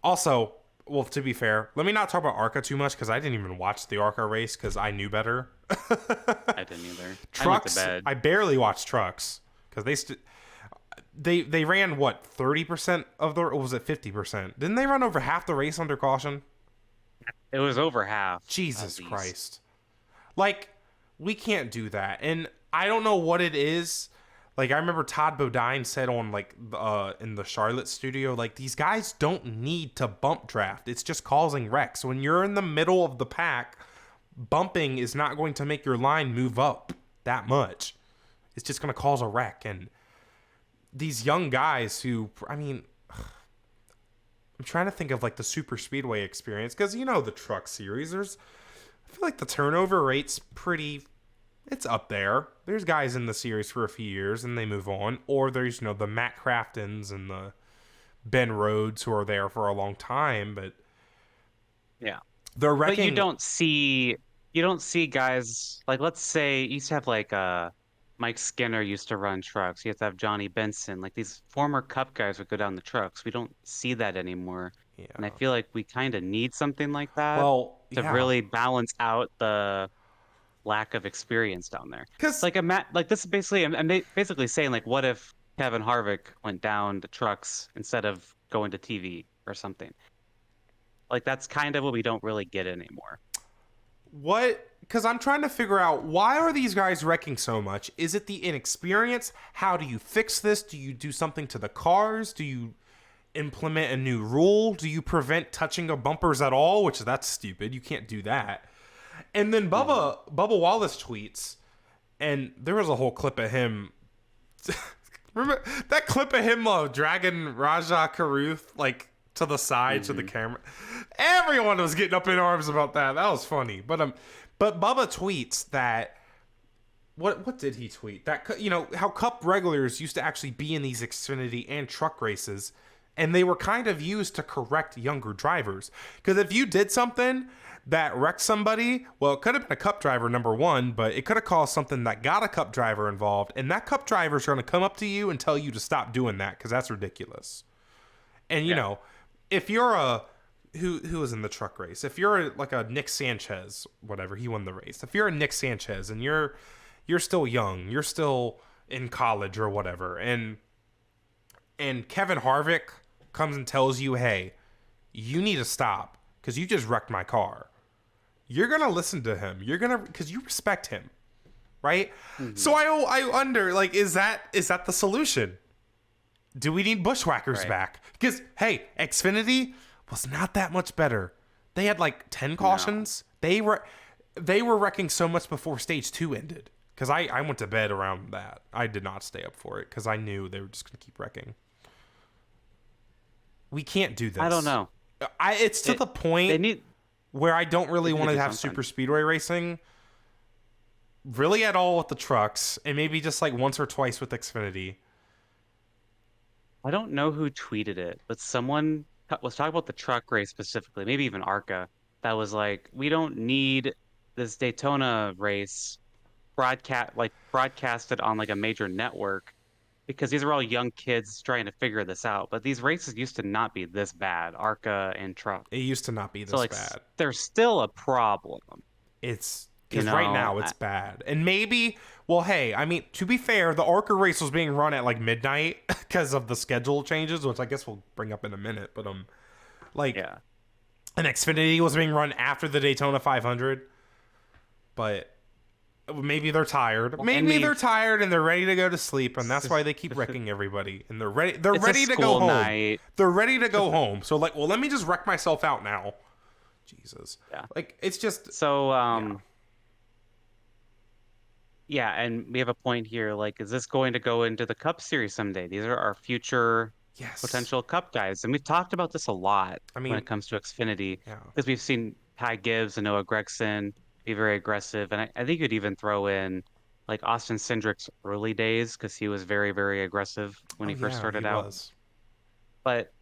S1: Also, well, to be fair, let me not talk about Arca too much because I didn't even watch the Arca race because I knew better.
S2: I didn't either.
S1: Trucks,
S2: I went to bed.
S1: I barely watched trucks because they ran what 30% of the, or was it 50%? Didn't they run over half the race under caution?
S2: It was over half.
S1: Jesus Christ! Like, we can't do that, and I don't know what it is. Like, I remember Todd Bodine said on like in the Charlotte studio, like, these guys don't need to bump draft. It's just causing wrecks. When you're in the middle of the pack, bumping is not going to make your line move up that much. It's just going to cause a wreck. And these young guys who, I mean, I'm trying to think of like the super speedway experience because, you know, the truck series, I feel like the turnover rate's it's up there. There's guys in the series for a few years and they move on. Or there's, you know, the Matt Craftons and the Ben Rhodes who are there for a long time, but
S2: yeah,
S1: they're wrecking.
S2: But you don't see guys like, let's say you used to have like Mike Skinner used to run trucks. You have to have Johnny Benson. Like these former Cup guys would go down the trucks. We don't see that anymore.
S1: Yeah.
S2: And I feel like we kind of need something like that to
S1: yeah.
S2: really balance out the lack of experience down there.
S1: Because
S2: like like this is basically I'm basically saying like, what if Kevin Harvick went down to trucks instead of going to TV or something? Like that's kind of what we don't really get anymore.
S1: what? Because I'm trying to figure out, why are these guys wrecking so much? Is it the inexperience? How do you fix this? Do you do something to the cars? Do you implement a new rule? Do you prevent touching of bumpers at all? Which that's stupid. You can't do that. And then Bubba Wallace tweets, and there was a whole clip of him. Remember that clip of him dragging Raja Karuth like to the side to the camera? Everyone was getting up in arms about that. That was funny. But Bubba tweets that, what did he tweet? That, you know, how Cup regulars used to actually be in these Xfinity and truck races, and they were kind of used to correct younger drivers. Because if you did something that wrecked somebody, well, it could have been a Cup driver, number one, but it could have caused something that got a Cup driver involved, and that Cup driver is going to come up to you and tell you to stop doing that because that's ridiculous. And, you know, if you're who was in the truck race, if you're like a Nick Sanchez, whatever, he won the race. If you're a Nick Sanchez and you're still young, you're still in college or whatever, and Kevin Harvick comes and tells you, hey, you need to stop because you just wrecked my car. You're going to listen to him. You're going to, because you respect him, right? Mm-hmm. So I wonder, like, is that the solution? Do we need bushwhackers back? Because, hey, Xfinity was not that much better. They had like 10 cautions. No. They were wrecking so much before stage 2 ended. Because I went to bed around that. I did not stay up for it because I knew they were just going to keep wrecking. We can't do this.
S2: I don't know.
S1: It's to the point where I don't really want to have super speedway racing really at all with the trucks, and maybe just like once or twice with Xfinity.
S2: I don't know who tweeted it, but someone was talking about the truck race specifically, maybe even Arca, that was like, we don't need this Daytona race broadcasted on like a major network because these are all young kids trying to figure this out. But these races used to not be this bad, Arca and truck.
S1: It used to not be this bad.
S2: There's still a problem.
S1: It's because right now it's bad. And maybe, well, hey, I mean, to be fair, the Arca race was being run at like midnight because of the schedule changes, which I guess we'll bring up in a minute. But an Xfinity was being run after the Daytona 500. But Maybe they're tired. Maybe they're tired and they're ready to go to sleep, and that's why they keep wrecking everybody. And they're ready. They're ready to go home.
S2: Night.
S1: They're ready to go home. So like, well, let me just wreck myself out now. Jesus.
S2: Yeah.
S1: Like it's just
S2: so. Yeah, and we have a point here. Like, is this going to go into the Cup Series someday? These are our future potential Cup guys, and we've talked about this a lot. I mean, when it comes to Xfinity, because we've seen Ty Gibbs and Noah Gragson be very aggressive, and I think you'd even throw in like Austin Cindric's early days because he was very, very aggressive when he first started out. But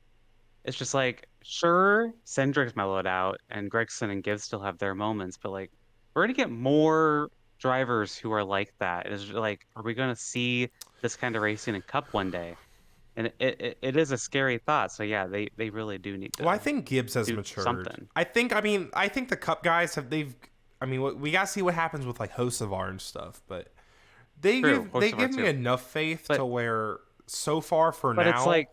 S2: it's just like, sure, Cindric's mellowed out, and Gragson and Gibbs still have their moments, but like, we're gonna get more drivers who are like that. It's like, are we going to see this kind of racing in Cup one day? And it is a scary thought. So yeah, they really do need to.
S1: Well, I think Gibbs has matured.
S2: Something.
S1: I think the Cup guys we gotta see what happens with like Hocevar and stuff, but they give me enough faith to where so far for now. But it's like,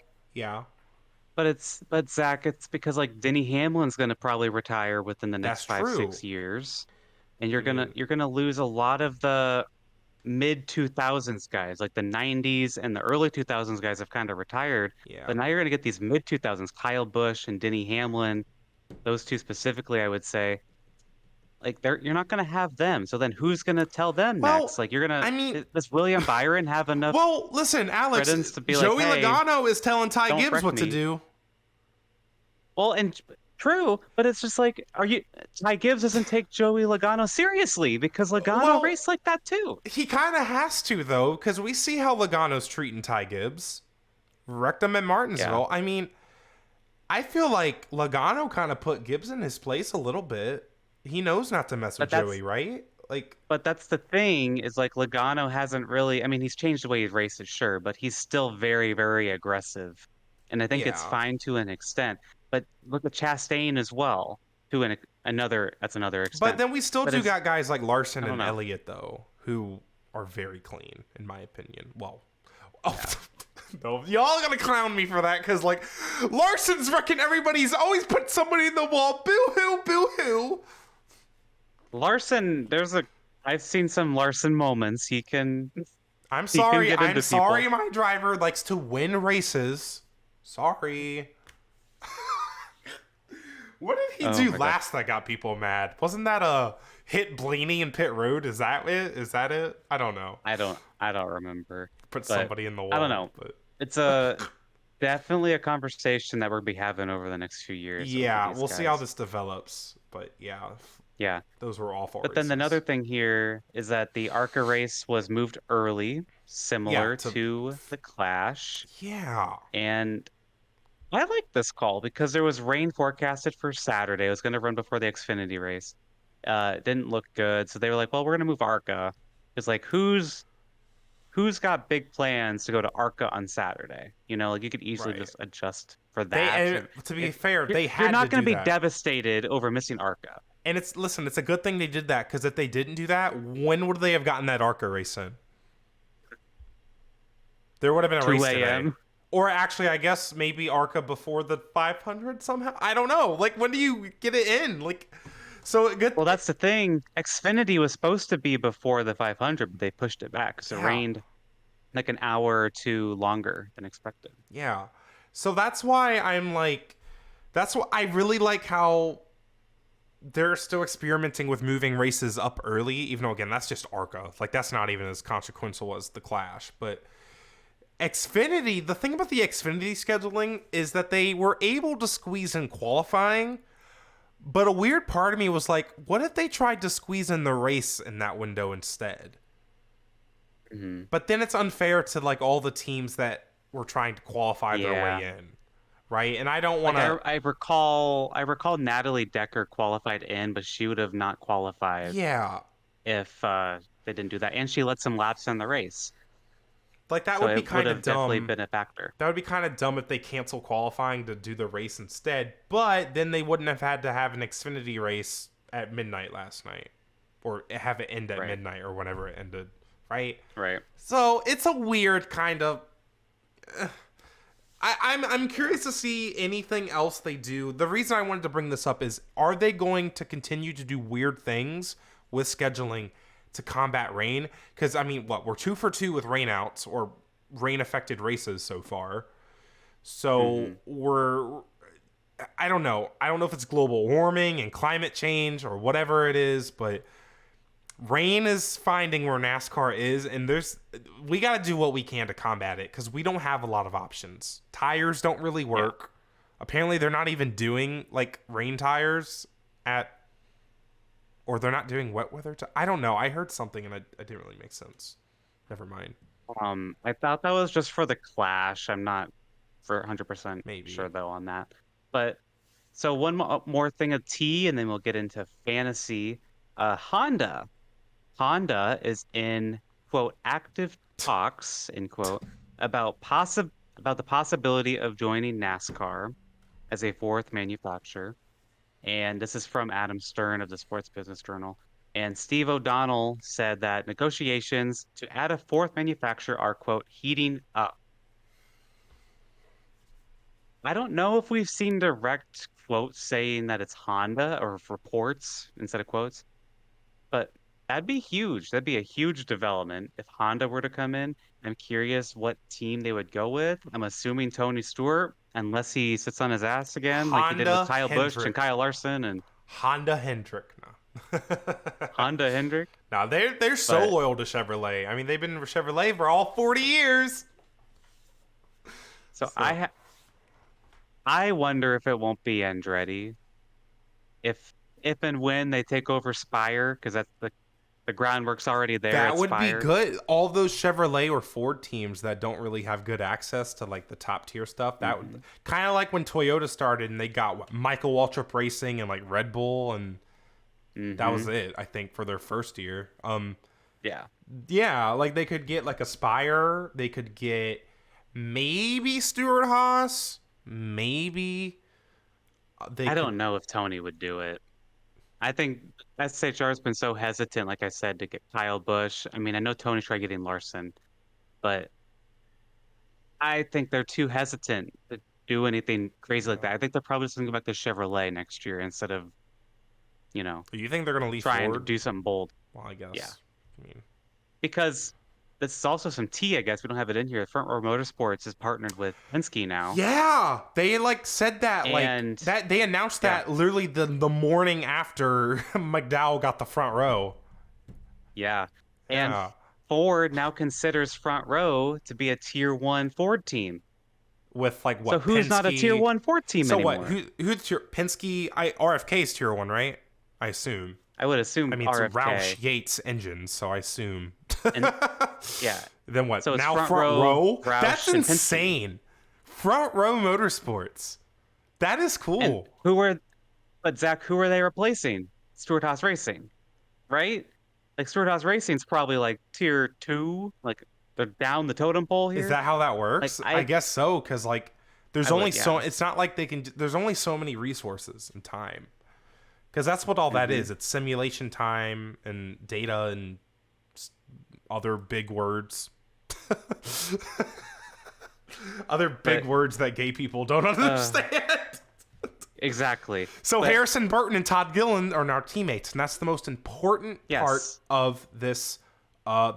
S2: But Zach, it's because like Denny Hamlin's going to probably retire within the next 5-6 years. And you're gonna lose a lot of the mid 2000s guys, like the 90s and the early 2000s guys have kind of retired.
S1: Yeah.
S2: But now you're gonna get these mid 2000s, Kyle Busch and Denny Hamlin, those two specifically, I would say. Like you're not gonna have them. So then who's gonna tell them next? Like does William Byron have enough?
S1: Well, listen, Alex,
S2: to be
S1: Joey
S2: like, hey,
S1: Logano is telling Ty Gibbs what to do.
S2: Well, and true, but it's just like, Ty Gibbs doesn't take Joey Logano seriously because Logano raced like that too.
S1: He kind of has to though, because we see how Logano's treating Ty Gibbs. Wrecked him at Martinsville. Yeah. I mean, I feel like Logano kind of put Gibbs in his place a little bit. He knows not to mess with Joey, right?
S2: But that's the thing is like Logano hasn't really. I mean, he's changed the way he races, sure, but he's still very, very aggressive, and I think it's fine to an extent. But look at Chastain as well, to another extent.
S1: But then we still got guys like Larson and Elliott, though, who are very clean, in my opinion. Well, no, y'all gonna clown me for that, because, like, Larson's wrecking everybody. He's always put somebody in the wall. Boo-hoo, boo-hoo.
S2: Larson, I've seen some Larson moments.
S1: I'm sorry, my driver likes to win races. Sorry. What did he do last that got people mad? Wasn't that a hit Blaney in pit road? Is that it? I don't know.
S2: I don't remember.
S1: Put somebody in the wall.
S2: I don't know. But it's definitely a conversation that we'll be having over the next few years.
S1: Yeah, we'll see how this develops. But yeah, those were awful.
S2: But then another thing here is that the ARCA race was moved early, similar to the Clash.
S1: Yeah,
S2: and I like this call because there was rain forecasted for Saturday. It was going to run before the Xfinity race. It didn't look good, so they were like, "Well, we're going to move ARCA." It's like, who's got big plans to go to ARCA on Saturday? You know, like you could easily just adjust for that.
S1: To be fair, they had.
S2: You're not going to be devastated over missing ARCA.
S1: And it's a good thing they did that, because if they didn't do that, when would they have gotten that ARCA race in? There would have been a race today. Or actually, I guess maybe ARCA before the 500 somehow. I don't know. Like, when do you get it in? Like, so good.
S2: Well, that's the thing. Xfinity was supposed to be before the 500, but they pushed it back because it rained like an hour or two longer than expected.
S1: Yeah. So that's why that's why I really like how they're still experimenting with moving races up early, even though, again, that's just ARCA. Like, that's not even as consequential as the Clash, but Xfinity, the thing about the Xfinity scheduling is that they were able to squeeze in qualifying, but a weird part of me was like, what if they tried to squeeze in the race in that window instead?
S2: Mm-hmm.
S1: But then it's unfair to like all the teams that were trying to qualify their way in, right? And I don't want to.
S2: I recall Natalie Decker qualified in, but she would have not qualified.
S1: Yeah.
S2: If they didn't do that, and she let some laps in the race.
S1: Like, that would be kind of dumb.
S2: Definitely been a factor.
S1: That would be kind of dumb if they cancel qualifying to do the race instead. But then they wouldn't have had to have an Xfinity race at midnight last night, or have it end at midnight or whenever it ended, right?
S2: Right.
S1: So it's a weird kind of. I'm curious to see anything else they do. The reason I wanted to bring this up is, are they going to continue to do weird things with scheduling to combat rain. Because, I mean, we're 2 for 2 with rainouts or rain-affected races so far. So I don't know. I don't know if it's global warming and climate change or whatever it is, but rain is finding where NASCAR is, and we got to do what we can to combat it because we don't have a lot of options. Tires don't really work. Yeah. Apparently, they're not even doing like rain tires or they're not doing wet weather. I don't know. I heard something and it didn't really make sense. Never mind.
S2: I thought that was just for the Clash. I'm not for 100%
S1: maybe
S2: sure though on that. But so one more thing of tea, and then we'll get into fantasy. Honda is in quote active talks in quote about the possibility of joining NASCAR as a fourth manufacturer. And this is from Adam Stern of the Sports Business Journal. And Steve O'Donnell said that negotiations to add a fourth manufacturer are quote heating up. I don't know if we've seen direct quotes saying that it's Honda or reports instead of quotes, but that'd be huge. That'd be a huge development if Honda were to come in. I'm curious what team they would go with. I'm assuming Tony Stewart, unless he sits on his ass again,
S1: Honda
S2: like he did with Kyle
S1: Hendrick.
S2: Busch and Kyle Larson and
S1: Honda Hendrick. No.
S2: Honda Hendrick.
S1: No, they're so loyal to Chevrolet. I mean, they've been with Chevrolet for all 40 years.
S2: So. I wonder if it won't be Andretti. If and when they take over Spire, because that's the groundwork's already there.
S1: That would be good. All those Chevrolet or Ford teams that don't really have good access to like the top tier stuff. That would kind of like when Toyota started and they got Michael Waltrip Racing and like Red Bull, and that was it. I think for their first year. Yeah, like they could get like a Spire. They could get maybe Stewart Haas. Maybe
S2: I don't know if Tony would do it. I think SHR has been so hesitant, like I said, to get Kyle Busch. I mean, I know Tony tried getting Larson, but I think they're too hesitant to do anything crazy like that. I think they're probably just going to go back to Chevrolet next year instead of,
S1: You think they're going to leave
S2: trying
S1: Ford?
S2: to do something bold?
S1: Well, I guess.
S2: Yeah.
S1: I mean,
S2: because this is also some tea, I guess. We don't have it in here. Front Row Motorsports is partnered with Penske now.
S1: Yeah, they like said that,
S2: and,
S1: like that. They announced that literally the morning after McDowell got the front row.
S2: Yeah, and Ford now considers Front Row to be a Tier 1 Ford team.
S1: With like what?
S2: So who's
S1: Penske,
S2: not a Tier 1 Ford team anymore?
S1: So what? Who's Penske? RFK's Tier 1, right? I assume.
S2: I would assume.
S1: I mean,
S2: RFK.
S1: it's Roush Yates engines, so I assume.
S2: And, yeah.
S1: Then what?
S2: So it's
S1: now front row? That's insane. Front Row Motorsports. That is cool.
S2: But Zach, who are they replacing? Stewart Haas Racing, right? Like Stewart Haas Racing's probably like Tier 2, like they're down the totem pole here.
S1: Is that how that works?
S2: Like,
S1: I guess so, because like there's only so. It's not like they can. There's only so many resources and time. Because that's what all that is. It's simulation time and data and other big words. Other big words that gay people don't understand.
S2: Exactly.
S1: So Harrison Burton and Todd Gilliland are now teammates, and that's the most important part of this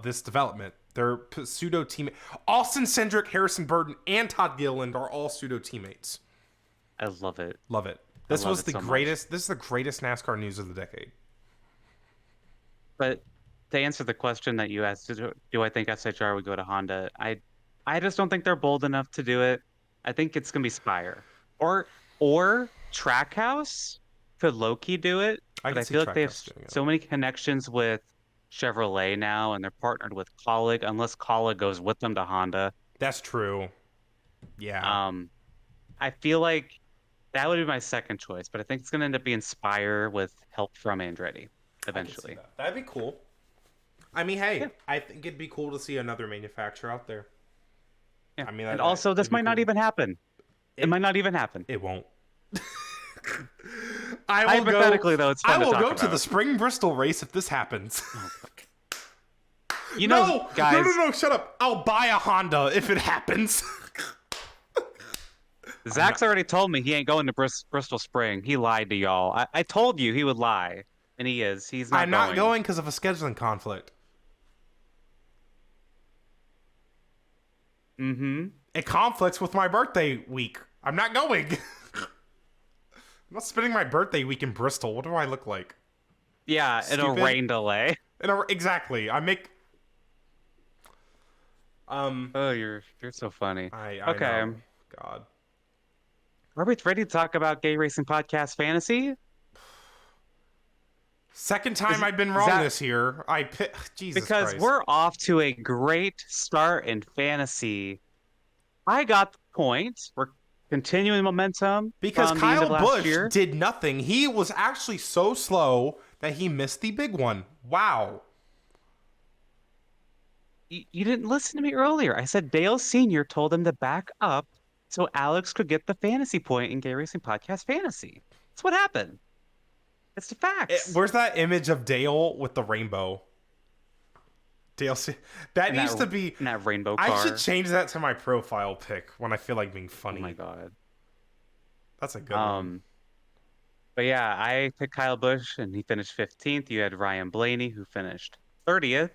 S1: this development. They're pseudo teammates. Austin Cindric, Harrison Burton, and Todd Gilliland are all pseudo teammates.
S2: I love it.
S1: Love it. This was the greatest. This is the greatest NASCAR news of the decade.
S2: But to answer the question that you asked, do I think SHR would go to Honda? I just don't think they're bold enough to do it. I think it's gonna be Spire or Trackhouse. Could Loki do it? But I feel like they have so many connections with Chevrolet now, and they're partnered with Colleague. Unless Colleague goes with them to Honda.
S1: That's true. Yeah.
S2: I feel like that would be my second choice, but I think it's going to end up being Spire with help from Andretti eventually.
S1: That'd be cool. I mean, hey, I think it'd be cool to see another manufacturer out there.
S2: Yeah. I mean, and also this might not even happen. It might not even happen.
S1: It won't.
S2: Hypothetically, though, it's fun to talk about.
S1: I will go to the spring Bristol race if this happens.
S2: Guys.
S1: No, shut up. I'll buy a Honda if it happens.
S2: Zach's already told me he ain't going to Bristol Spring. He lied to y'all. I told you he would lie. And he is. He's not
S1: I'm not going because of a scheduling conflict.
S2: Mm-hmm.
S1: It conflicts with my birthday week. I'm not going. I'm not spending my birthday week in Bristol. What do I look like?
S2: Yeah,
S1: Stupid.
S2: in a rain delay.
S1: Exactly. I make.
S2: Oh, you're so funny.
S1: I
S2: Okay.
S1: know. God.
S2: Are we ready to talk about Gay Racing Podcast Fantasy?
S1: Second time I've been wrong this year. Jesus
S2: because
S1: Christ.
S2: we're off to a great start in fantasy. I got the point. We're continuing momentum
S1: because
S2: from
S1: Kyle
S2: the end of last
S1: Busch
S2: year.
S1: did nothing. He was actually so slow that he missed the big one. Wow.
S2: You didn't listen to me earlier. I said Dale Sr. told him to back up so Alex could get the fantasy point in Gay Racing Podcast Fantasy. That's what happened. It's the facts.
S1: Where's that image of Dale with the rainbow? Dale, that needs to be
S2: in that rainbow car.
S1: I should change that to my profile pic when I feel like being funny.
S2: Oh my god,
S1: that's a good one.
S2: But yeah, I picked Kyle Busch and he finished 15th. You had Ryan Blaney who finished 30th.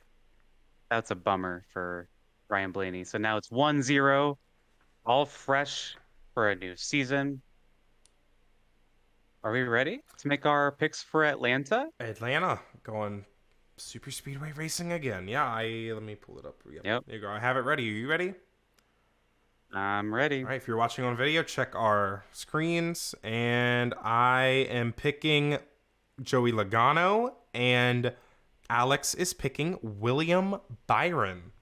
S2: That's a bummer for Ryan Blaney. So now it's 1-0, all fresh for a new season. Are we ready to make our picks for Atlanta?
S1: Atlanta going super speedway racing again. Yeah, let me pull it up.
S2: Yep.
S1: There you go. I have it ready. Are you ready?
S2: I'm ready.
S1: All right. If you're watching on video, check our screens. And I am picking Joey Logano, and Alex is picking William Byron.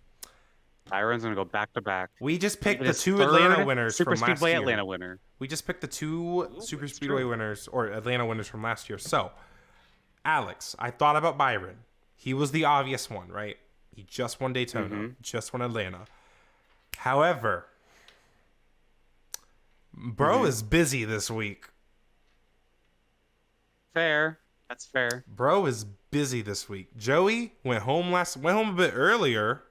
S2: Byron's going to go back to back.
S1: We just picked the two Atlanta winners
S2: Super
S1: from last
S2: Speedway
S1: year.
S2: Atlanta winner.
S1: We just picked the two Super Speedway winners, or Atlanta winners from last year. So, Alex, I thought about Byron. He was the obvious one, right? He just won Daytona, just won Atlanta. However, bro is busy this week.
S2: Fair. That's fair.
S1: Bro is busy this week. Joey went home a bit earlier.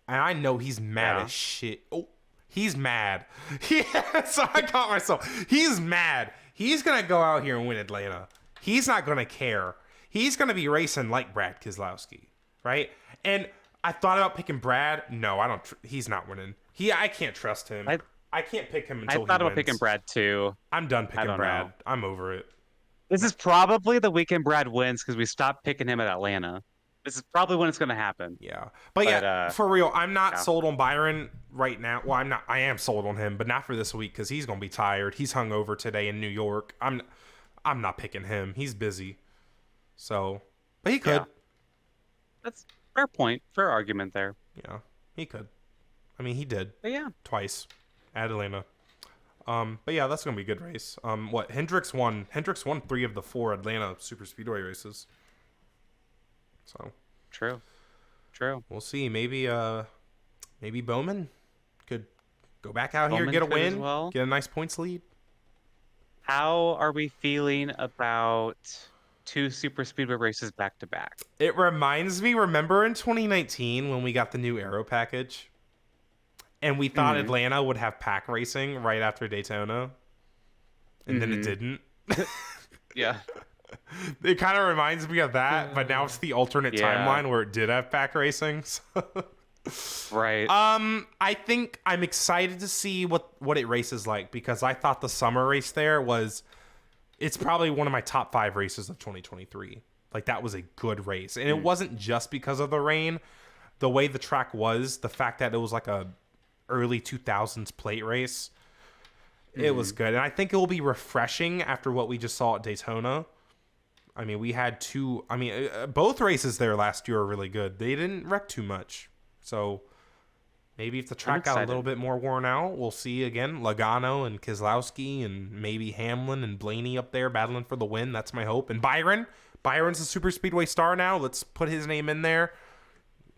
S1: And I know he's mad as shit. Oh, he's mad. Yeah, so I caught myself. He's mad. He's going to go out here and win Atlanta. He's not going to care. He's going to be racing like Brad Keselowski, right? And I thought about picking Brad. No, I don't. He's not winning. I can't trust him. I can't pick him until he wins.
S2: I thought about picking Brad too.
S1: I'm done picking Brad.
S2: Know.
S1: I'm over it.
S2: This is probably the weekend Brad wins because we stopped picking him at Atlanta. This is probably when it's going to happen.
S1: Yeah. But yeah, for real, I'm not sold on Byron right now. Well, I'm not. I am sold on him, but not for this week because he's going to be tired. He's hungover today in New York. I'm not picking him. He's busy. So, but he could. Yeah.
S2: That's fair point. Fair argument there.
S1: Yeah, he could. I mean, he did.
S2: But yeah.
S1: Twice at Atlanta. But yeah, that's going to be a good race. Hendricks won 3 of the 4 Atlanta Super Speedway races. So
S2: true.
S1: We'll see. Maybe Bowman could go back out here, get a win, get a nice points lead.
S2: How are we feeling about 2 Super Speedway races back to back?
S1: It reminds me. Remember in 2019 when we got the new Aero package, and we thought Atlanta would have pack racing right after Daytona, and then it didn't.
S2: Yeah.
S1: It kind of reminds me of that, but now it's the alternate timeline where it did have pack racing.
S2: Right.
S1: I think I'm excited to see what it races like because I thought the summer race there it's probably one of my top 5 races of 2023. Like that was a good race. And it wasn't just because of the rain, the way the track was, the fact that it was like a early 2000s plate race. It was good. And I think it will be refreshing after what we just saw at Daytona. I mean, we had both races there last year were really good. They didn't wreck too much. So maybe if the track got a little bit more worn out, we'll see again Logano and Keselowski and maybe Hamlin and Blaney up there battling for the win. That's my hope. And Byron's a super speedway star now. Let's put his name in there.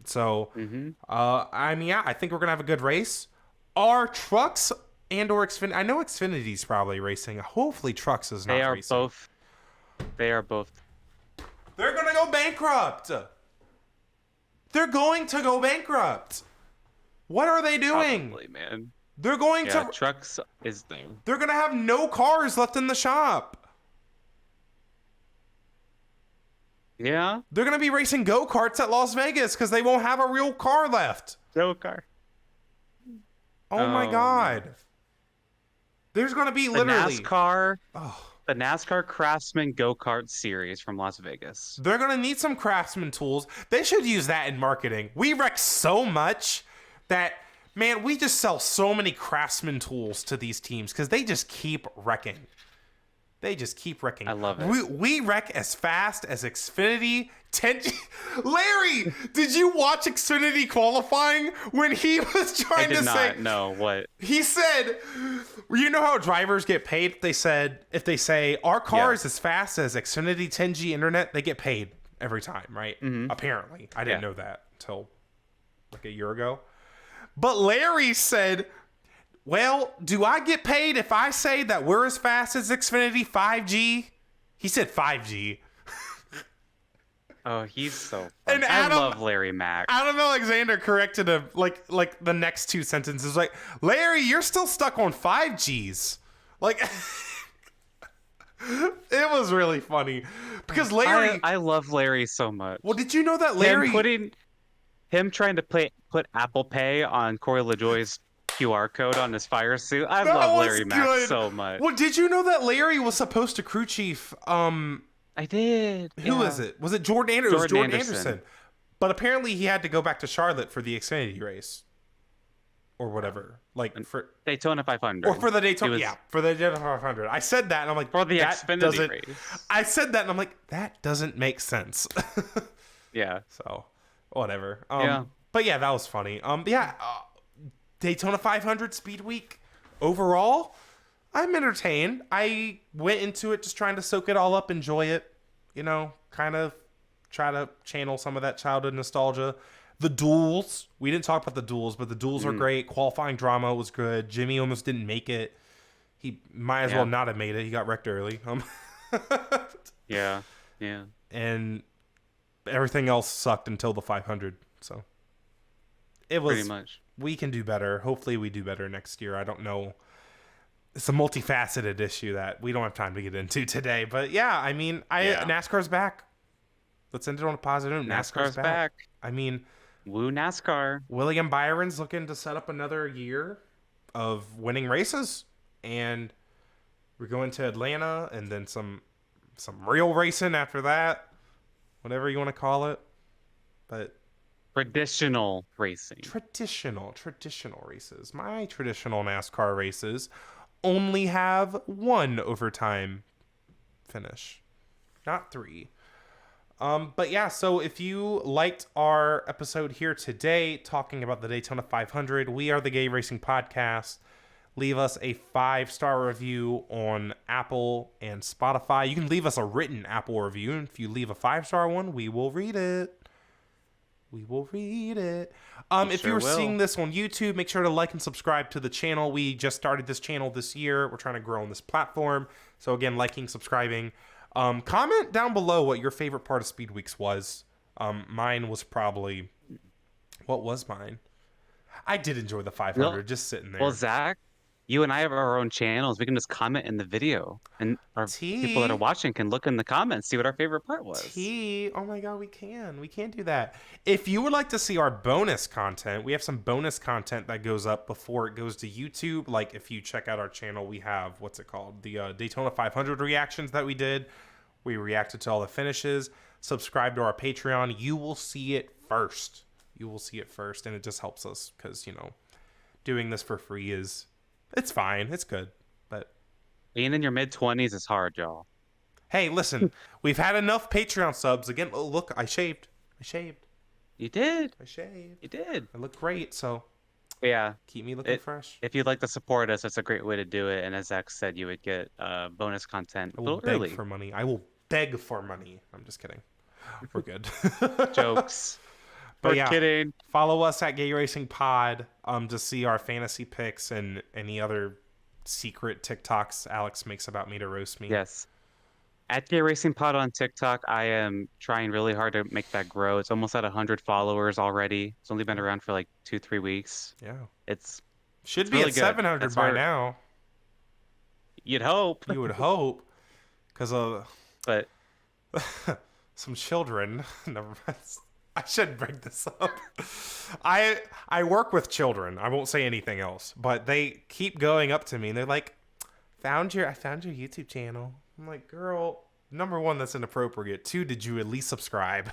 S1: So, I think we're going to have a good race. Are trucks and or Xfinity? I know Xfinity's probably racing. Hopefully trucks is not racing.
S2: They are both.
S1: They're going to go bankrupt. They're going to go bankrupt. What are they doing?
S2: Probably, man.
S1: They're going to...
S2: Trucks is there.
S1: They're going to have no cars left in the shop.
S2: Yeah.
S1: They're going to be racing go-karts at Las Vegas because they won't have a real car left.
S2: Go-kart.
S1: Oh my God. Man. There's going to be literally...
S2: The NASCAR Craftsman Go-Kart Series from Las Vegas.
S1: They're going to need some Craftsman tools. They should use that in marketing. We wreck so much that, man, we just sell so many Craftsman tools to these teams because they just keep wrecking. They just keep wrecking.
S2: I love it.
S1: We wreck as fast as Xfinity 10. Larry, did you watch Xfinity qualifying when he was trying to say?
S2: I did not know what
S1: he said. You know how drivers get paid? If they say our car is as fast as Xfinity 10G internet, they get paid every time, right?
S2: Mm-hmm.
S1: Apparently, I didn't know that until like a year ago. But Larry said, well, do I get paid if I say that we're as fast as Xfinity 5G? He said 5G.
S2: Oh, he's so fun.
S1: And I
S2: love Larry Mack.
S1: Adam Alexander corrected him like the next two sentences. Like, Larry, you're still stuck on 5Gs. Like, it was really funny. Because Larry...
S2: I love Larry so much.
S1: Well, did you know that Larry...
S2: Him trying to put Apple Pay on Corey LaJoie's QR code on his fire suit. I love Larry Mack so much.
S1: Well, did you know that Larry was supposed to crew chief?
S2: I did.
S1: Who is it? Was it Jordan Anderson? It was Jordan Anderson. But apparently he had to go back to Charlotte for the Xfinity race. Or whatever. Like for
S2: Daytona 500.
S1: Or for the Daytona. For the Daytona 500. I said that and I'm like,
S2: for the Xfinity race.
S1: I said that and I'm like, that doesn't make sense.
S2: Yeah.
S1: So, whatever. But yeah, that was funny. Daytona 500 Speed Week overall, I'm entertained. I went into it just trying to soak it all up, enjoy it, kind of try to channel some of that childhood nostalgia. The duels, we didn't talk about the duels, but the duels are great. Qualifying drama was good. Jimmy almost didn't make it. He might as well not have made it. He got wrecked early.
S2: Yeah.
S1: And everything else sucked until the 500. So it was
S2: pretty much.
S1: We can do better. Hopefully we do better next year. I don't know. It's a multifaceted issue that we don't have time to get into today. But yeah, I mean, NASCAR's back. Let's end it on a positive note. NASCAR's back. I mean,
S2: woo NASCAR.
S1: William Byron's looking to set up another year of winning races. And we're going to Atlanta and then some real racing after that. Whatever you want to call it. But
S2: traditional racing.
S1: Traditional races. My traditional NASCAR races only have one overtime finish, not three. But yeah, so if you liked our episode here today talking about the Daytona 500, we are the Gay Racing Podcast. Leave us a 5-star review on Apple and Spotify. You can leave us a written Apple review. And if you leave a 5-star one, we will read it. If you're seeing this on YouTube, make sure to like and subscribe to the channel. We just started this channel this year. We're trying to grow on this platform. So again, liking, subscribing. Comment down below what your favorite part of Speed Weeks was. Mine was probably... What was mine? I did enjoy the 500, just sitting there.
S2: Well, Zach, you and I have our own channels. We can just comment in the video, and our people that are watching can look in the comments, see what our favorite part was.
S1: Oh my God, we can do that. If you would like to see our bonus content, we have some bonus content that goes up before it goes to YouTube. Like if you check out our channel, we have, what's it called? The Daytona 500 reactions that we did. We reacted to all the finishes. Subscribe to our Patreon. You will see it first. And it just helps us because, doing this for free it's fine. It's good. But
S2: being in your mid-20s is hard, y'all.
S1: Hey, listen, we've had enough Patreon subs. Again, oh, look, I shaved.
S2: You did.
S1: I shaved.
S2: You did.
S1: I look great, so
S2: yeah.
S1: Keep me looking fresh.
S2: If you'd like to support us, that's a great way to do it. And as Zach said, you would get bonus content a little early.
S1: I will beg for money. I'm just kidding. We're good.
S2: Jokes.
S1: But
S2: We're kidding.
S1: Follow us at Gay Racing Pod to see our fantasy picks and any other secret TikToks Alex makes about me to roast me.
S2: Yes. At Gay Racing Pod on TikTok, I am trying really hard to make that grow. It's almost at 100 followers already. It's only been around for like 2-3 weeks.
S1: Yeah.
S2: Should
S1: be really at 700 by now.
S2: You'd hope.
S1: You would hope. Because
S2: But
S1: some children. Never mind. I shouldn't bring this up. I work with children. I won't say anything else, but they keep going up to me and they're like, I found your YouTube channel. I'm like, girl, number one, that's inappropriate. Two, did you at least subscribe?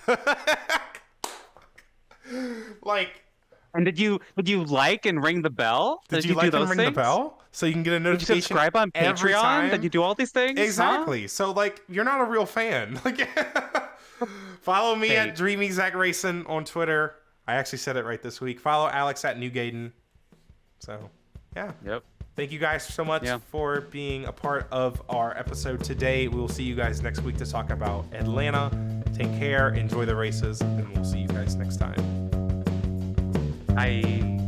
S1: Like,
S2: and did you like and ring the bell?
S1: Did you like and ring the bell so you can get a notification?
S2: Did you subscribe on
S1: every
S2: Patreon?
S1: time?
S2: Did you do all these things?
S1: Exactly.
S2: Huh?
S1: So like, you're not a real fan. Like, follow me at Dreamy Zack Racing on Twitter. I actually said it right this week. Follow Alex at Newgaden. So, yeah.
S2: Yep.
S1: Thank you guys so much for being a part of our episode today. We will see you guys next week to talk about Atlanta. Take care, enjoy the races, and we'll see you guys next time.
S2: Bye.